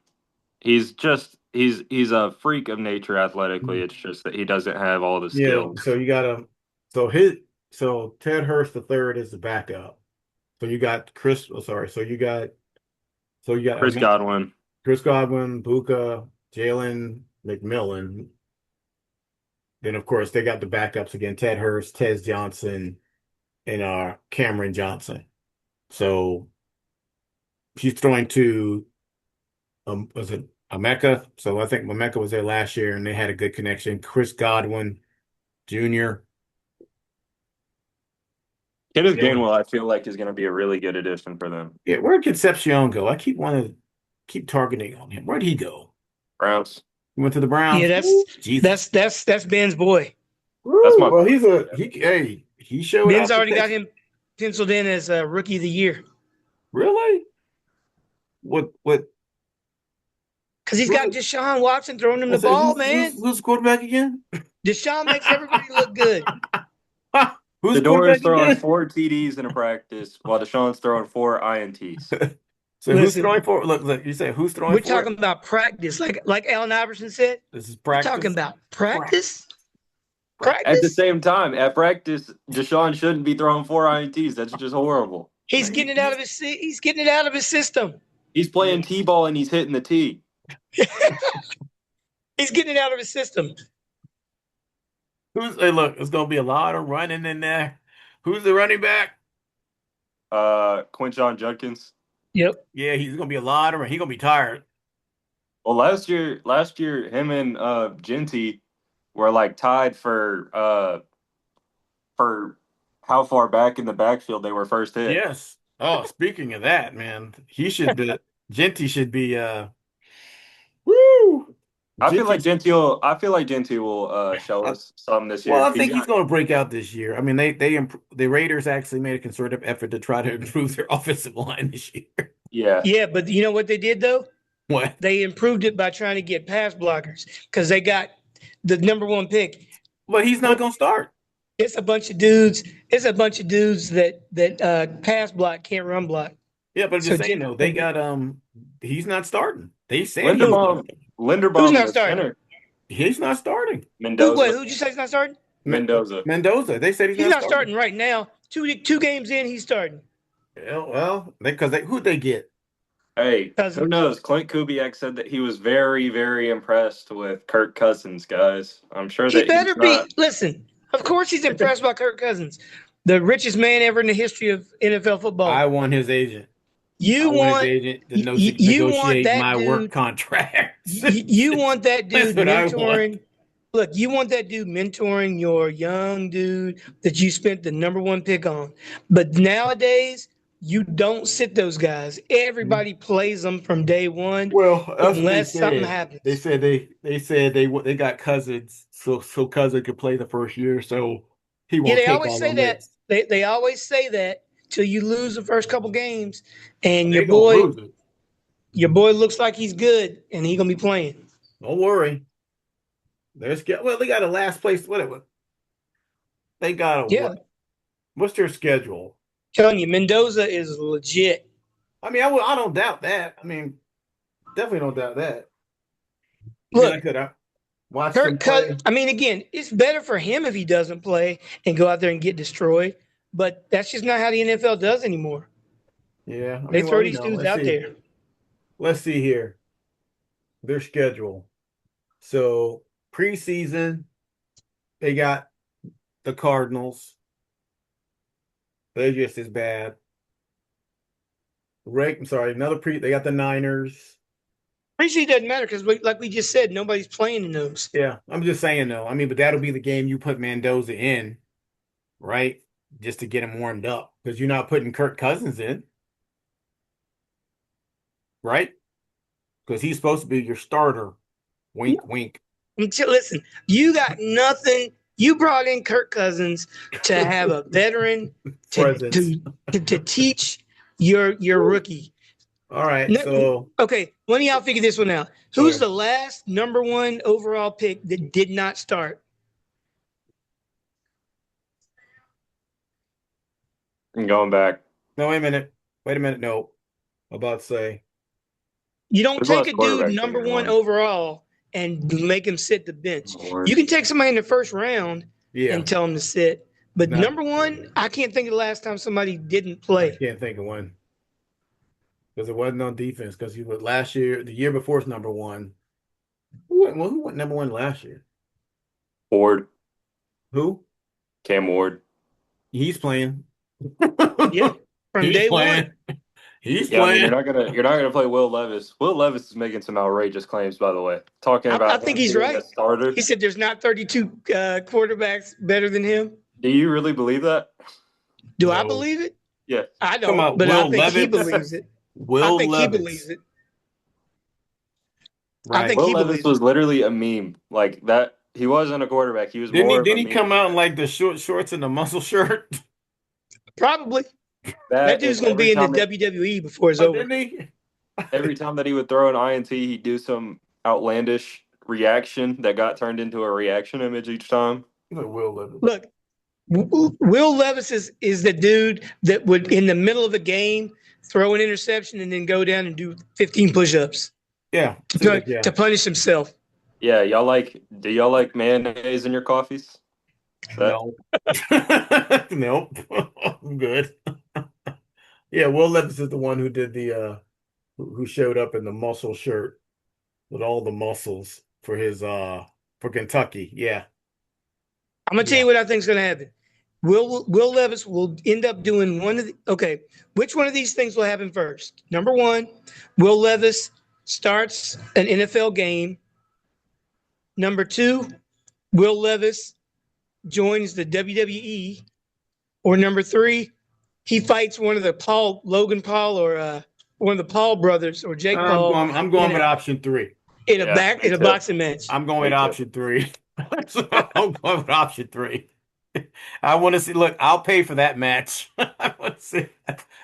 He's a freak of nature athletically. It's just that he doesn't have all the Yeah, skills. so you got so his so Ted Hurst the third is the backup. So you got Chris, oh, sorry, so you got Chris Godwin. Chris Godwin, Buka, Jalen McMillan. Then of course they got the backups again, Ted Hurst, Tez Johnson, and Cameron Johnson. So he's throwing to was it Emeka? So I think Emeka was there last year and they had a good connection. Chris Godwin Jr. Kenneth Yeah. Gainwell, I feel like is going to be a really good addition for them. Yeah, where'd Concepcion go? I keep wanting to keep targeting on him. Where'd he go? Browns. He went to the Yeah, Browns. Ooh, Jesus. that's Ben's boy. That's Woo. my Well, boy. he showed Ben's out for already got Texas. him penciled in as a rookie of the year Really? What because he's who's got the, Deshaun Watson throwing him I the said ball, man. who's the quarterback again? Deshaun makes everybody look good. Who's the Shador is quarterback throwing again? 4 TDs in a practice, while Deshaun's throwing 4 INTs. So who's Listen, throwing for it? Look, you said who's throwing we're for it? talking about practice, like Allen Iverson said. This is We're talking practice. about Practice. practice, At the practice. same time, at practice, Deshaun shouldn't be throwing 4 INTs. That's just horrible. He's No, getting it out of he's getting it out of his system. He's yeah. playing T-ball and he's hitting the tee. He's getting it out of his system. Hey, look, it's gonna be a lot of running in there. Who's the running back? Quinshon Judkins. Yep. Yeah, he's gonna be a lot of. He's gonna be tired. Well, last year, him and Genty were like tied for how far back in the backfield they were first hit. Yes. Oh, speaking of that, man, he should be. Genty should be. Woo. Genty. I feel like Genty will show I, us something this well, year. I He's think he's got gonna break out this year. I mean, the Raiders actually made a concerted effort to try to improve their offensive line this year. yeah. Yeah, but you know what they did though? What? They improved it by trying to get pass blockers because they got the number one pick. But he's not Well, gonna start. it's a bunch of dudes. It's a bunch of dudes that pass block can't run block. Yeah, but I'm So just saying Genty's though, they gonna be got he's not starting. They said he was who? gonna Linderbaum start. Who's Linderbaum not the starting? center. He's not starting. Who? Wait, Mendoza. who'd you say he's not starting? Mendoza. Mendoza. They said he's He's not not starting. starting right now. Two games in, he's starting. Yeah, well, because who'd they get? Hey, who Cousins. knows? Clint Kubiak said that he was very, very impressed with Kirk Cousins, guys. I'm sure He that he's better be. not. Listen, of course he's impressed by Kirk Cousins, the richest man ever in the history of NFL I football. want his agent. I You want his want agent to you want negotiate that my work dude. contracts. You want that That's dude what I want. mentoring. Look, you want that dude mentoring your young dude that you spent the number one pick on. But nowadays, you don't sit those guys. Everybody plays them from day one, Well, that's what they unless something said. They happens. said they got Cousins so Cousin could play the first year, so he Yeah, won't they take always all the say that. licks. They always say that till you lose the first couple games, and They gonna lose it. your boy looks like he's good, and he gonna be playing. Don't worry. Well, they got a last place. They got a Yeah, what? What's their schedule? telling you, Mendoza is legit. I mean, I don't doubt that. I mean, definitely don't doubt that. I mean, Look, I could have watched them Kirk Cousins. play. I mean, again, it's better for him if he doesn't play and go out there and get destroyed. But that's just not how the NFL does anymore. Yeah, I They mean, well, throw these dudes let's out see. there. Let's see here. Their schedule. So preseason, they got the Cardinals. They're just as bad. I'm sorry, they got the Niners. Preseason doesn't matter because, like we just said, nobody's playing in those. Yeah, I'm just saying though. I mean, but that'll be the game you put Mendoza in, right? Just to get him warmed up because you're not putting Kirk Cousins in, right? because he's supposed to be your starter. Wink, wink. Listen, you got nothing. You brought in Kirk Cousins to have a veteran to Presence. to to teach your rookie. All right, No, so okay, one of y'all figure this one out. go Who's ahead. the last number one overall pick that did not start? And going back, No, wait a minute. Wait a minute. No, I'm about to say You don't there's take less a dude quarterbacks number taking one one. overall and make him sit the bench. You Lord. can take somebody in the first round yeah. and tell him to sit, but Not. number one, I can't think of the last time somebody didn't I play. can't think of one because it wasn't on defense. Because he was last year, the year before, is number one. Who went number one last year? Ward, Who? Cam Ward. He's playing. Yeah, from He's day one. playing. He's Yeah, I mean playing. you're not gonna play Will Levis. Will Levis is making some outrageous claims, by the way. Talking I about think him he's being right. a starter. He said there's not 32 quarterbacks better than him. Do you really believe that? Do I No. believe it? Yeah. I Come don't, out. but I Will think he Levis. believes it. I Will think he believes Levis. it. I Right. think Will he Levis believes it. was literally a meme. Like that he wasn't a quarterback. He was Didn't he? more of a Didn't he meme. come out in like the short shorts and the muscle shirt? Probably. That That dude's and going to be in the WWE before it's Oh, over. didn't he? every time that he would throw an INT, he'd do some outlandish reaction that got turned into a reaction image each time. Like Will Levis. Look, Will Levis is the dude that would, in the middle of a game, throw an interception and then go down and do 15 push-ups Yeah. Seems like to yeah. punish himself. Yeah, do y'all like mayonnaise in your coffees? That No. Nope. I'm good. Yeah, Will Levis is the one who did the who showed up in the muscle shirt with all the muscles for his for Kentucky. Yeah. I'm gonna tell Yeah. you what I think is gonna happen. Will Levis will end up doing one of the okay. Which one of these things will happen first? Number one, Will Levis starts an NFL game. Number two, Will Levis joins the WWE. Or number three, he fights one of the Logan Paul, or one of the Paul brothers, or Jake Paul I'm in going with option three. yeah, me in a too. boxing match. I'm going Me with too. option three. So I'm going with option three. I want to see. Look, I'll pay for that match. I want to see.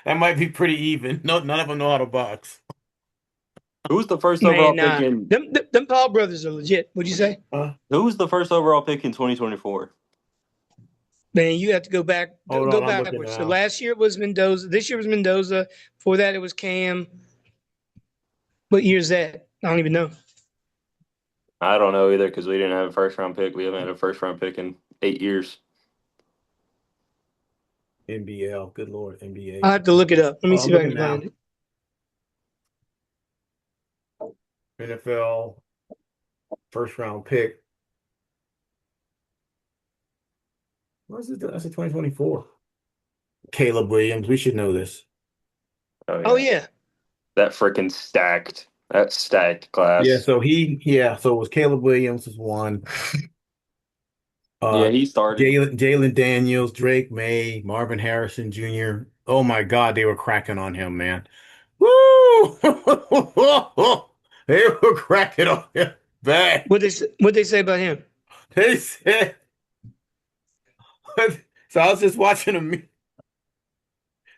That might be pretty even. No, none of them know how to box. Who was the first overall Man, pick nah, in them Paul brothers are legit. What'd you say? who was the first overall pick in 2024? Man, you have to Hold go on, I'm looking backwards. So now. last year it was Mendoza. This year was Mendoza. Before that it was Cam. What year is that? I don't even know. I don't know either because we didn't have a first round pick. We haven't had a first round pick in 8 years. NBL. Good Lord, NBA. I have to look it up. Let me Oh, I'm see if I looking can find now. it. NFL first round pick. What is it? That's a 2024. Caleb Williams. We should know this. Oh Oh yeah, yeah. that freaking stacked. That stacked Yeah, class. so so it was Caleb Williams was one. Yeah, Uh he started. Jalen Daniels, Drake May, Marvin Harrison Jr. Oh my God, they were cracking on him, man. Woo! They were cracking on him bad. What they say about him? They said so I was just watching him.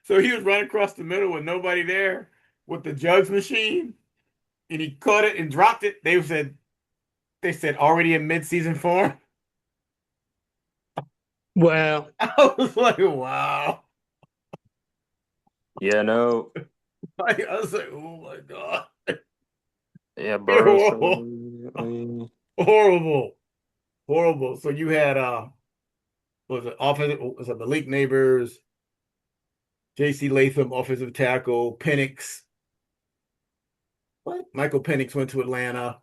So he was running across the middle with nobody there with the jugs machine, and he caught it and dropped it. They said already in mid-season form. Wow. I was like, wow. Yeah, no. I was like, oh my God. Yeah, bro. Horrible. So, Horrible. Horrible. So you had was it offensive was it Malik Neighbors, JC Latham, offensive tackle, Penix. What? Michael Penix went to Atlanta.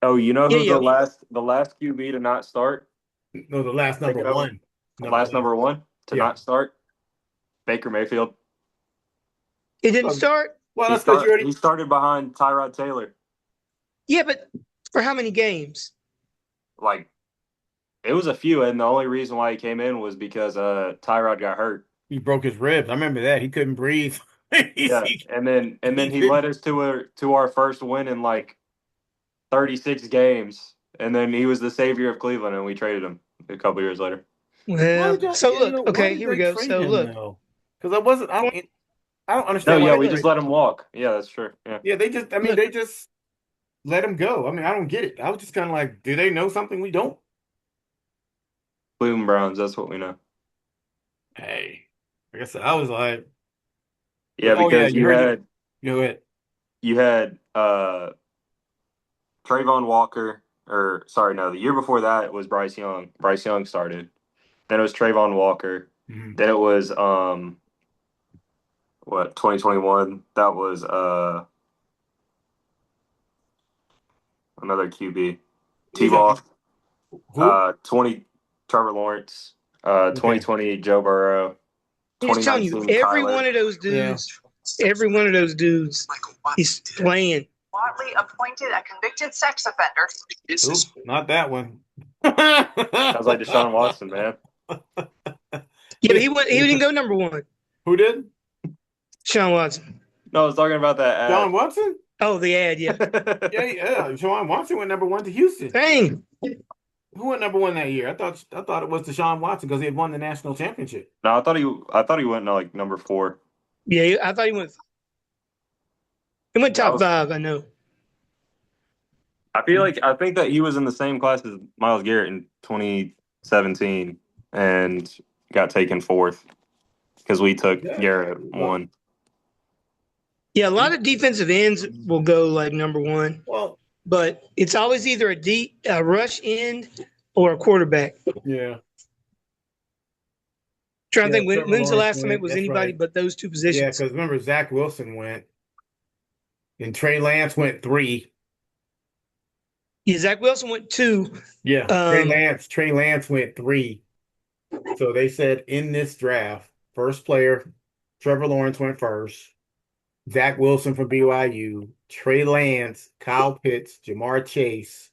oh, you know Yeah, who yeah. the last QB to not start? No, the last number Thinking of him. one. The last number one to Yeah. not start? Baker Mayfield. It didn't start. Well, that's because you He already started behind Tyrod Taylor. Yeah, but for how many games? Like it was a few, and the only reason why he came in was because Tyrod got hurt. he broke his ribs. I remember that. He couldn't breathe. Yeah, and then he led us to our first win in like 36 games, and then he was the savior of Cleveland, and we traded him a couple years later. Well, so look, Why okay, did here we they go. trade So him look, though? Because I don't No, understand why yeah, they we just trade. let him walk. Yeah, that's true. Yeah, Yeah, look, they just let him go. I mean, I don't get it. I was just kind of like, do they know something we don't? Cleveland Browns. That's what we know. Hey, like I said, I was like, Yeah, oh yeah, because you heard it. You know it. you had Trayvon Walker, or sorry, no, the year before that was Bryce Young. Bryce Young started. Then it was Trayvon Walker. Mhm. Then it was what 2021. That was another QB. You said T-Law. who? 20 Trevor Lawrence. Okay. 2020 Joe Burrow. I'm just telling you, 2019 Kyler. Yeah. every one of those dudes, he's playing. Watley appointed a convicted sex offender. Oops, not that one. Sounds like Deshaun Watson, man. Yeah, but he didn't go number one. Who did? Sean Watson. No, I was talking about John that Watson? Oh, the ad, yeah. Yeah, ad. yeah. Deshaun Watson went number one to Houston. Dang. Who went number one that year? I thought it was Deshaun Watson because he had won the national championship. No, I thought he went to like number 4. Yeah, I thought he went That top was. five. I know. I think that he was in the same class as Myles Garrett in 2017 and got taken fourth because we took Yeah, Garrett there you go. 1. Yeah, a lot of defensive ends will go like number one, Well, but it's always either a rush end or a quarterback. yeah, Trying to yeah. think Trevor when's the Lawrence last time it went. was That's anybody right. but those two Yeah, positions. because remember Zach Wilson went, and Trey Lance went three. Yeah, Zach Wilson went two. Yeah, Um, Trey Lance went three. So they said in this draft, first player, Trevor Lawrence went first. Zach Wilson from BYU, Trey Lance, Kyle Pitts, Jamar Chase.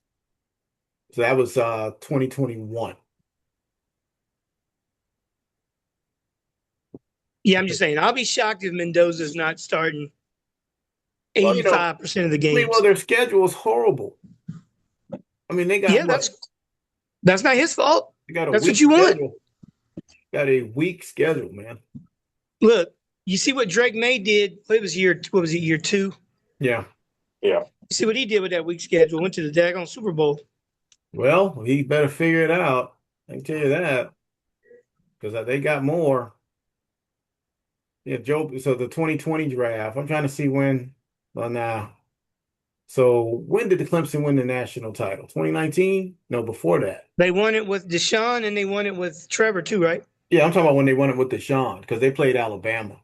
So that was 2021. yeah, I'm just saying. I'll be shocked if Mendoza's not starting Well, 85% of the well, games. their schedule is horrible. I mean, they got Yeah, what? that's not his fault. They got a That's what weak you want. schedule. Got a weak schedule, man. Look, you see what Drake May did. What was it, year two? Yeah. Yeah. You see what he did with that weak schedule. Went to the daggone Super Bowl. Well, he better figure it out. I can tell you that because they got more. Yeah, Joe. So the 2020 draft. I'm trying to see when. Well, now. So when did the Clemson win the national title? 2019? No, before that. They won it with Deshaun and they won it with Trevor too, right? Yeah, I'm talking about when they won it with Deshaun because they played Alabama.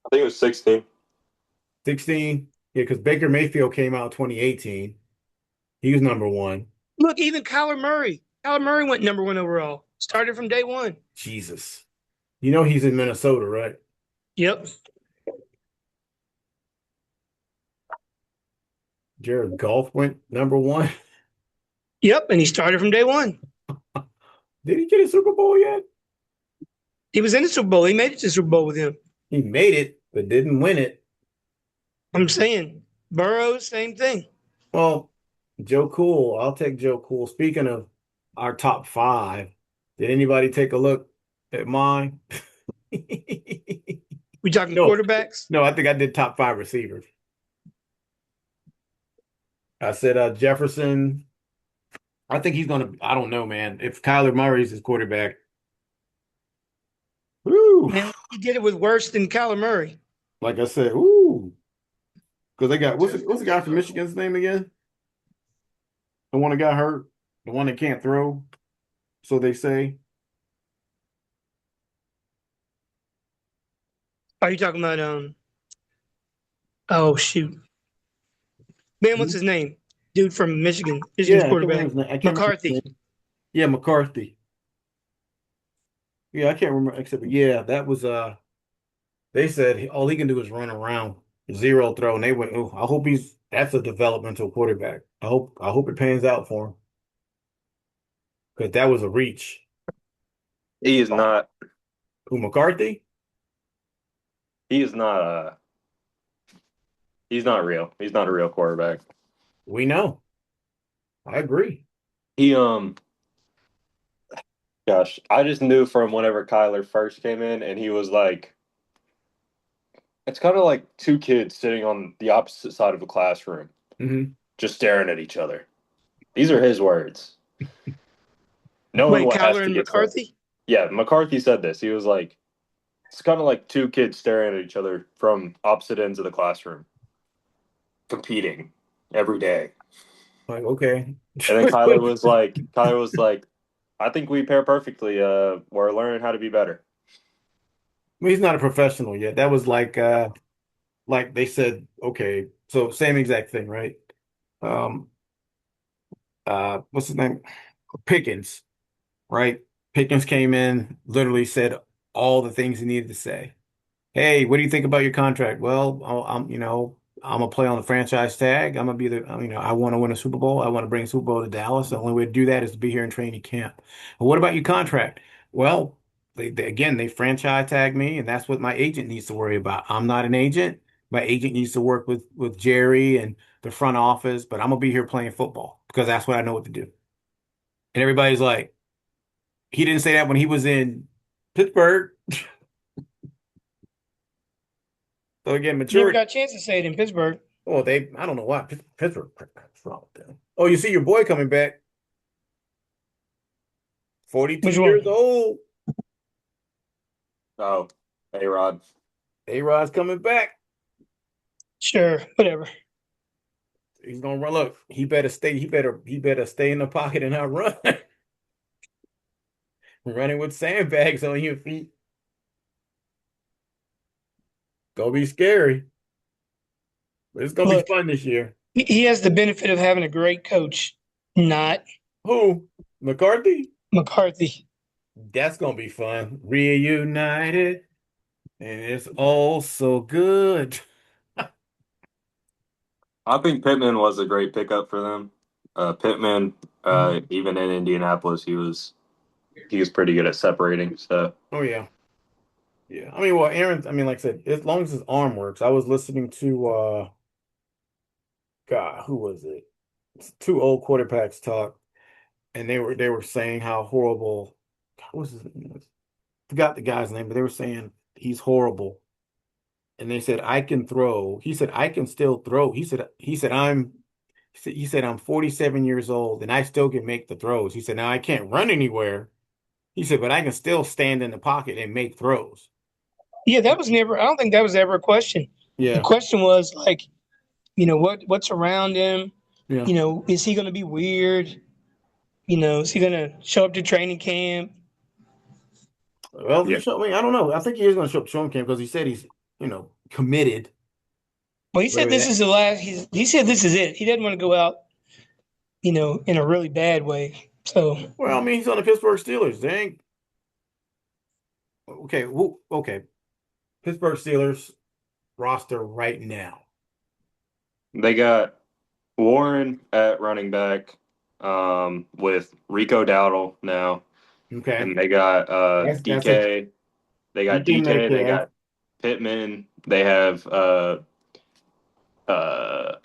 I think it was 16. 16. Yeah, because Baker Mayfield came out 2018. He was number one. Look, even Kyler Murray. Kyler Murray went number one overall. Started from day one. Jesus. You know he's in Minnesota, right? Yep. Jared Goff went number one. Yep. And he started from day one. Did he get a Super Bowl yet? He was in the Super Bowl. He made it to the Super Bowl with him. He made it, but didn't win it. I'm saying Burrows, same thing. Well, Joe Cool. I'll take Joe Cool. Speaking of our top five, did anybody take a look at mine? We talking No, quarterbacks? no, I think I did top five receivers. I said Jefferson. I think he's gonna. I don't know, man. If Kyler Murray's his quarterback, woo. Man, he did it with worse than Kyler Murray. Like I said, woo. Because they got what's the guy from Michigan's name again? The one that got hurt, the one that can't throw. So they say. Are you talking about oh shoot. Man, what's his name? Dude from Michigan. Michigan's Yeah, I can't remember quarterback. his name. I can't remember his McCarthy. name. Yeah, McCarthy. Yeah, I can't remember except yeah, that was they said all he can do is run around, zero throw, and they went, oh, I hope that's a developmental quarterback. I hope it pans out for him. Because that was a reach. He is not. Who McCarthy? He is not. He's not real. He's not a real quarterback. We know. I agree. He gosh, I just knew from whenever Kyler first came in, and he was like, it's kind of like two kids sitting on the opposite side of a classroom, Hmm. just staring at each other. These are his words. Knowing Wait, what has Kyler to and get said. McCarthy? Yeah, McCarthy said this. He was like, it's kind of like two kids staring at each other from opposite ends of the classroom, competing every day. Like, okay. And then Kyler was like, I think we pair perfectly. We're learning how to be better. Well, he's not a professional yet. That was like they said, okay, so same exact thing, right? Um, what's his name? Pickens, right? Pickens came in, literally said all the things he needed to say. Hey, what do you think about your contract? Well, I'm gonna play on the franchise tag. I'm gonna be I want to win a Super Bowl. I want to bring a Super Bowl to Dallas. The only way to do that is to be here in training camp. Well, what about your contract? Well, they franchise tag me, and that's what my agent needs to worry about. I'm not an agent. My agent needs to work with Jerry and the front office, but I'm gonna be here playing football because that's what I know what to do. And everybody's like, he didn't say that when he was in Pittsburgh. So again, Never maturity. got a chance to say it in Pittsburgh. Oh, I don't know why. Pittsburgh, what's wrong with them? Oh, you see your boy coming back, 42 Which years one? old. Oh, A-Rod. A-Rod's coming back. Sure, whatever. He's gonna run. Look, he better stay in the pocket and not run. Running with sandbags on your feet. Gonna be scary. But it's gonna be Look, fun this year. he has the benefit of having a great coach, not Who? McCarthy? McCarthy. That's gonna be fun. Reunited. And it's all so good. I think Pittman was a great pickup for them. Pittman, Mhm. even in Indianapolis, he was pretty good at separating. So Oh yeah. Yeah. I mean, well, Aaron, I mean, like I said, as long as his arm works. I was listening to God, who was it? Two old quarterbacks talk, and they were saying how horrible. What was his name? Forgot the guy's name, but they were saying he's horrible. And they said I can throw. He said I can still throw. He said I'm 47 years old and I still can make the throws. He said now I can't run anywhere. He said, but I can still stand in the pocket and make throws. Yeah, that was never. I don't think that was ever a question. The Yeah, question was like, what's around him. yeah. Is he going to be weird? Is he going to show up to training camp? Well, yeah, I don't know. I think he is going to show up to training camp because he said he's, committed. Well, he said Whatever this that. is the last. He said this is it. He doesn't want to go out, in a really bad way. So Well, I mean, he's on the Pittsburgh Steelers. They ain't okay. Okay. Pittsburgh Steelers roster right now. they got Warren at running back, with Rico Dowdle now, Okay, and they got that's a DK. They got DK DK. They Metcalf. got Pittman. They have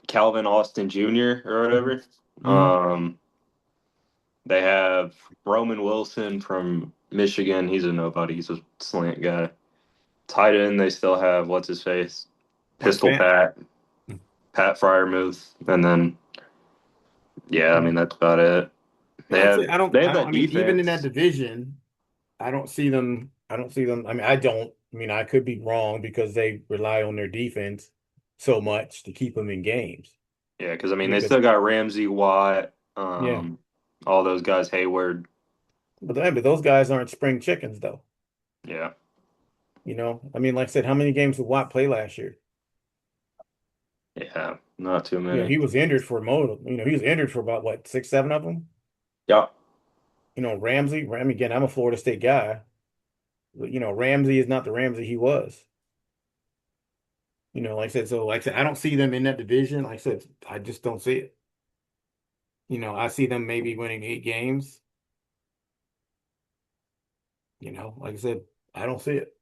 Calvin Austin Jr. or whatever. Mm-hmm. Um, they have Roman Wilson from Michigan. He's a nobody. He's a slant guy. Tight end, they still have what's his face, Like Pistol fan. Pat Fryermuth, and then yeah, I mean that's about it. They That's it. have they have that I mean, even in that defense. division, I don't see them. I don't see them. I mean, I don't. I mean, I could be wrong because they rely on their defense so much to keep them in games. Yeah, because I mean they Because still got Ramsey, Watt, yeah, all those guys, Hayward. but those guys aren't spring chickens though. Yeah, I mean, like I said, how many games did Watt play last year? yeah, not too many. He was injured for most. He was injured for about what, six, seven of them. Yeah, Ramsey. Again, I'm a Florida State guy, but Ramsey is not the Ramsey he was. Like I said, so like I said, I don't see them in that division. Like I said, I just don't see it. I see them maybe winning 8 games. Like I said, I don't see it.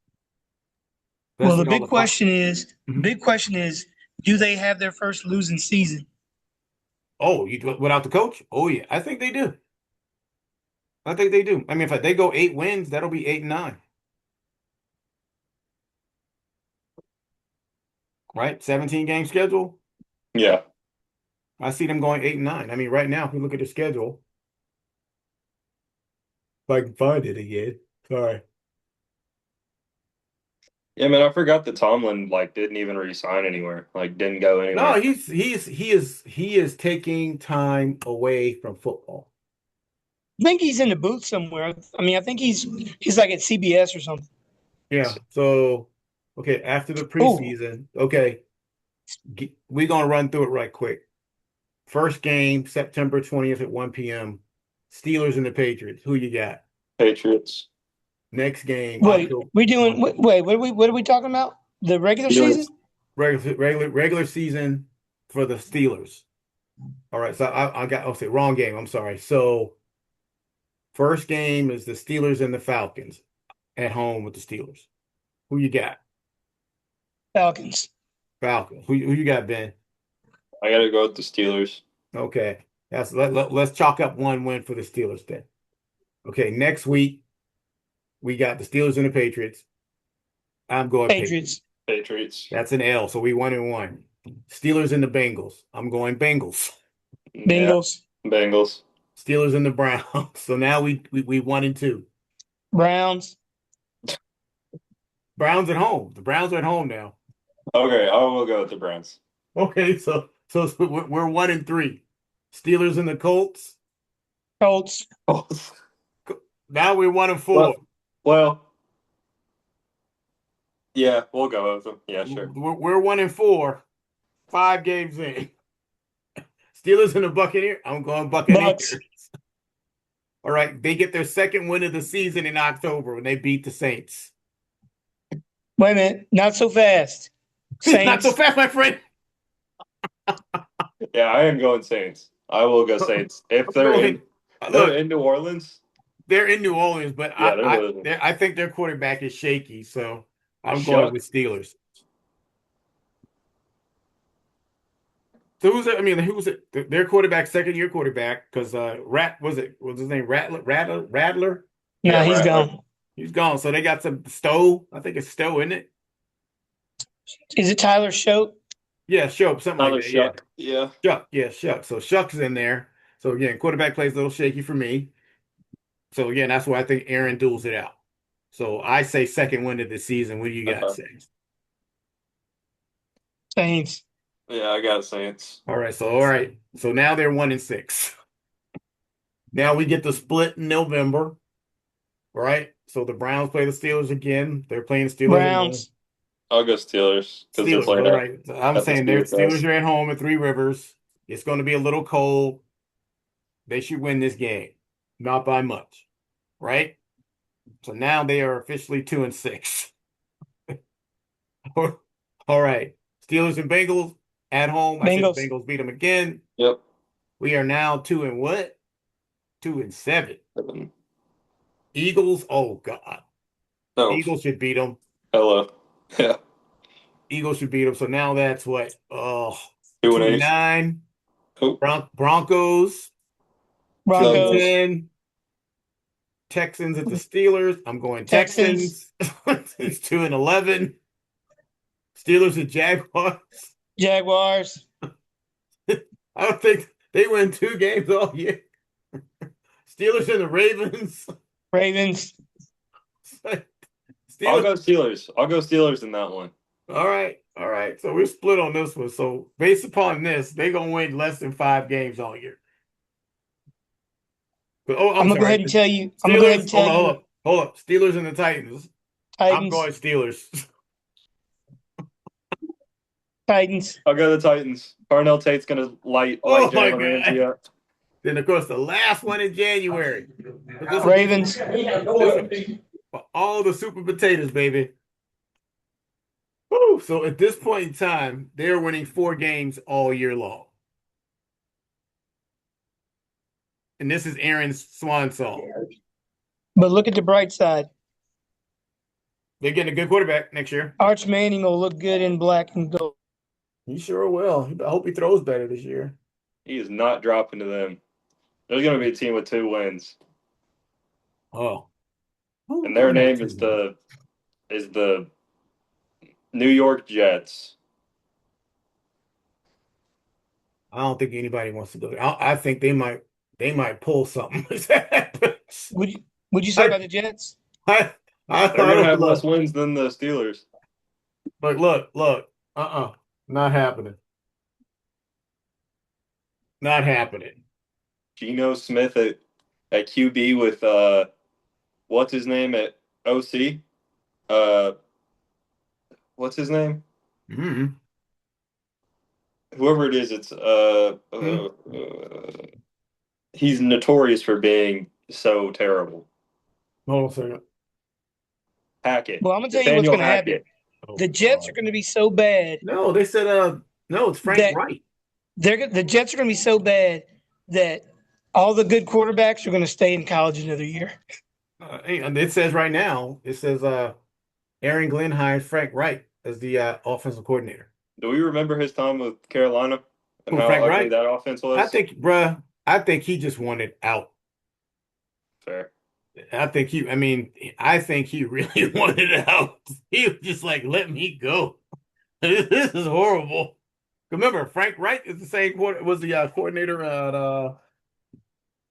well, Especially all the pop. the Mhm. big question is, Do they have their first losing season? Oh, without the coach? Oh yeah, I think they do. I think they do. I mean, if they go 8 wins, that'll be 8-9, right? 17 game schedule. Yeah. I see them going 8-9. I mean, right now, if we look at the schedule, if I can find it again. Sorry. Yeah, man, I forgot that Tomlin like didn't even resign anywhere. Like didn't go No, anywhere. he is taking time away from football. I think he's in the booth somewhere. I mean, I think he's like at CBS or something. Yeah. So, okay, after the Oh, preseason, okay, we're gonna run through it right quick. First game, September 20th at 1 p.m. Steelers and the Patriots. Who you got? Patriots. Next game, wait, October. we doing wait, what are we talking about? The regular Steelers. season? Regular season for the Steelers. All right, so I got, I'll say wrong game. I'm sorry. So first game is the Steelers and the Falcons at home with the Steelers. Who you got? Falcons. Falcons. Who you got, Ben? I gotta go with the Steelers. Okay. Let's chalk up 1 win for the Steelers then. Okay, next week we got the Steelers and the Patriots. I'm going Patriots. Patriots. Patriots. That's an L, so we 1-1. Steelers and the Bengals. I'm going Bengals. Yeah. Bengals. Bengals. Steelers and the Browns. So now we 1-2. Browns. Browns at home. The Browns are at home now. Okay, I will go with the Browns. Okay, so we're 1-3. Steelers and the Colts. Colts. Now we're 1-4. Well, yeah, we'll go with them. Yeah, sure. We're 1-4. 5 games in. Steelers and the Buccaneers. I'm going Buccaneers. Bucks. All right, they get their second win of the season in October when they beat the Saints. Wait a minute. Not so fast. Not so Saints. fast, my friend. Yeah, I am going Saints. I will go Saints. If they're Look, in New Orleans, they're in New Orleans, but yeah, they're losing. I think their quarterback is shaky, so I'm going Shuck. with Steelers. So who's it? Their quarterback, second year quarterback, because what's his name? Rattler? No, Yeah, he's Rattler. gone. He's gone. So they got some Stowe. I think it's Stowe, isn't it? Is it Tyler Shote? Yeah, Shope, something Tyler like that. Yeah. Shuck. Yeah. Shuck, yeah, Shuck. So Shuck's in there. So again, quarterback plays a little shaky for me. So again, that's why I think Aaron duels it out. So I say second win of the season. What do you got, say? Saints. Yeah, I got Saints. All right. So now they're 1-6. Now we get the split in November, right? So the Browns play the Steelers again. They're playing the Steelers at home. Browns. I'll go Steelers because they're Steelers, playing all right. So I'm at the saying their Steelers. Steelers are at home at Three Rivers. It's going to be a little cold. They should win this game, not by much, right? So now they are officially 2-6. All right. Steelers and Bengals at home. I said the Bengals. Bengals beat them again. Yep. We are now 2-what? 2-7. 7. Eagles. Oh God. Oh, Eagles should beat them. hello. Yeah. Eagles should beat them. So now that's what? Oh, 2-8. 2-9. Oh, Broncos. Broncos. 2-10. Texans at the Steelers. I'm going Texans. It's 2-11. Steelers at Jaguars. Jaguars. I don't think they win 2 games all year. Steelers and the Ravens. Ravens. I'll go Steelers. I'll go Steelers in that one. All right. So we're split on this one. So based upon this, they're gonna win less than 5 games all year. But, I'm gonna go ahead and tell you. I'm gonna go ahead and tell you. Hold up. Steelers and the Titans. I'm Titans. going Steelers. Titans. I'll go the Titans. Parnell Tate's gonna light Oh my Jalen Ramsey God. up. Then of course the last one in January. Ravens. For all the super potatoes, baby. Woo. So at this point in time, they're winning 4 games all year long. And this is Aaron's swan song. But look at the bright side. They're getting a good quarterback next year. Arch Manning will look good in black and gold. He sure will. I hope he throws better this year. He is not dropping to them. There's going to be a team with 2 wins, Oh, who and their don't have name two? is the New York Jets. I don't think anybody wants to go there. I think they might pull something. if that happens. Would you say I about the Jets? I I They're thought going to of have less look, wins than the Steelers. look. Not happening. Not happening. Geno Smith at QB with what's his name at OC? Uh, what's his name? Mm-hmm. Whoever it is, it's he's notorious for being so terrible. Hold on a second. Hackett, Well, I'm gonna tell you what's Nathaniel gonna happen. Hackett. Oh The Jets are God. going to be so bad No, they said no, it's Frank that Wright. the Jets are going to be so bad that all the good quarterbacks are going to stay in college another year. And it says right now, it says Aaron Glenn hired Frank Wright as the offensive coordinator. Do we remember his time with Carolina and Who, how Frank ugly Wright? that offense I was? think, bruh, I think he just wanted out. Fair. I think he really wanted out. He was just like, let me go. This is horrible. Remember, Frank Wright is the same was the coordinator at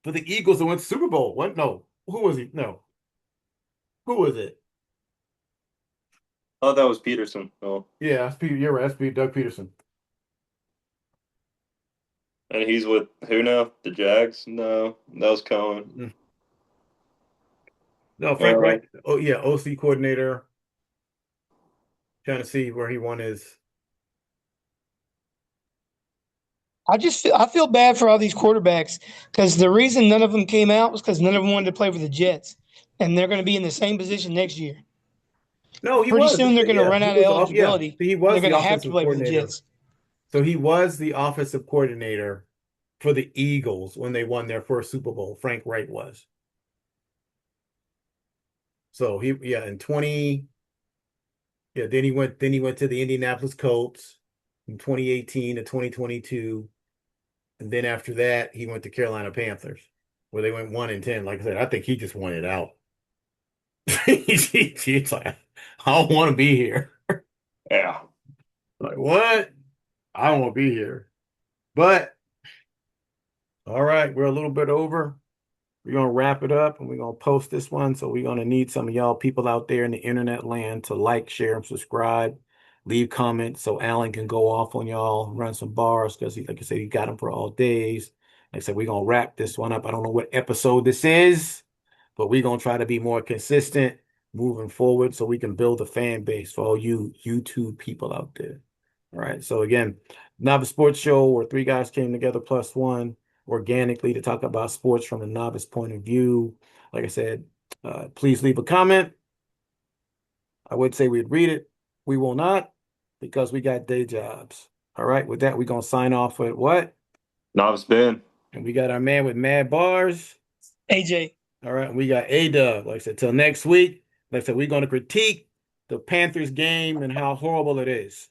for the Eagles that went to Super Bowl. What? No, who was he? No, who was it? Oh, that was Peterson. Oh, Yeah, that's Peter. You're right. That's Doug Peterson. and he's with who now? The Jags? No, that was Cohen. Mm. No, Frank Uh, Wright. Oh yeah, OC coordinator. Trying to see where he won his. I feel bad for all these quarterbacks because the reason none of them came out was because none of them wanted to play for the Jets, and they're going to be in the same position next year. No, he Pretty was. soon they're going to Yeah, run he out of was off. Yeah, eligibility, he and was they're the going to have to offensive play for the coordinator. Jets. So he was the offensive coordinator for the Eagles when they won their first Super Bowl. Frank Wright was. So in 20, yeah, then he went to the Indianapolis Colts from 2018 to 2022. And then after that, he went to Carolina Panthers, where they went 1-10. Like I said, I think he just wanted out. He's like, I don't want to be here. yeah. Like, what? I don't want to be here. But all right, we're a little bit over. We're gonna wrap it up and we're gonna post this one. So we're gonna need some of y'all people out there in the internet land to like, share, and subscribe. Leave comments so Alan can go off on y'all, run some bars because he, like I said, he got them for all days. Like I said, we're gonna wrap this one up. I don't know what episode this is, but we're gonna try to be more consistent moving forward so we can build a fan base for all you YouTube people out there. All right. So again, Novice Sports Show where three guys came together plus one organically to talk about sports from a novice point of view. Like I said, please leave a comment. I would say we'd read it. We will not because we got day jobs. All right. With that, we're gonna sign off with what? Novice Ben. And we got our man with mad bars. AJ. All right. And we got A-Dub. Like I said, till next week. Like I said, we're gonna critique the Panthers game and how horrible it is.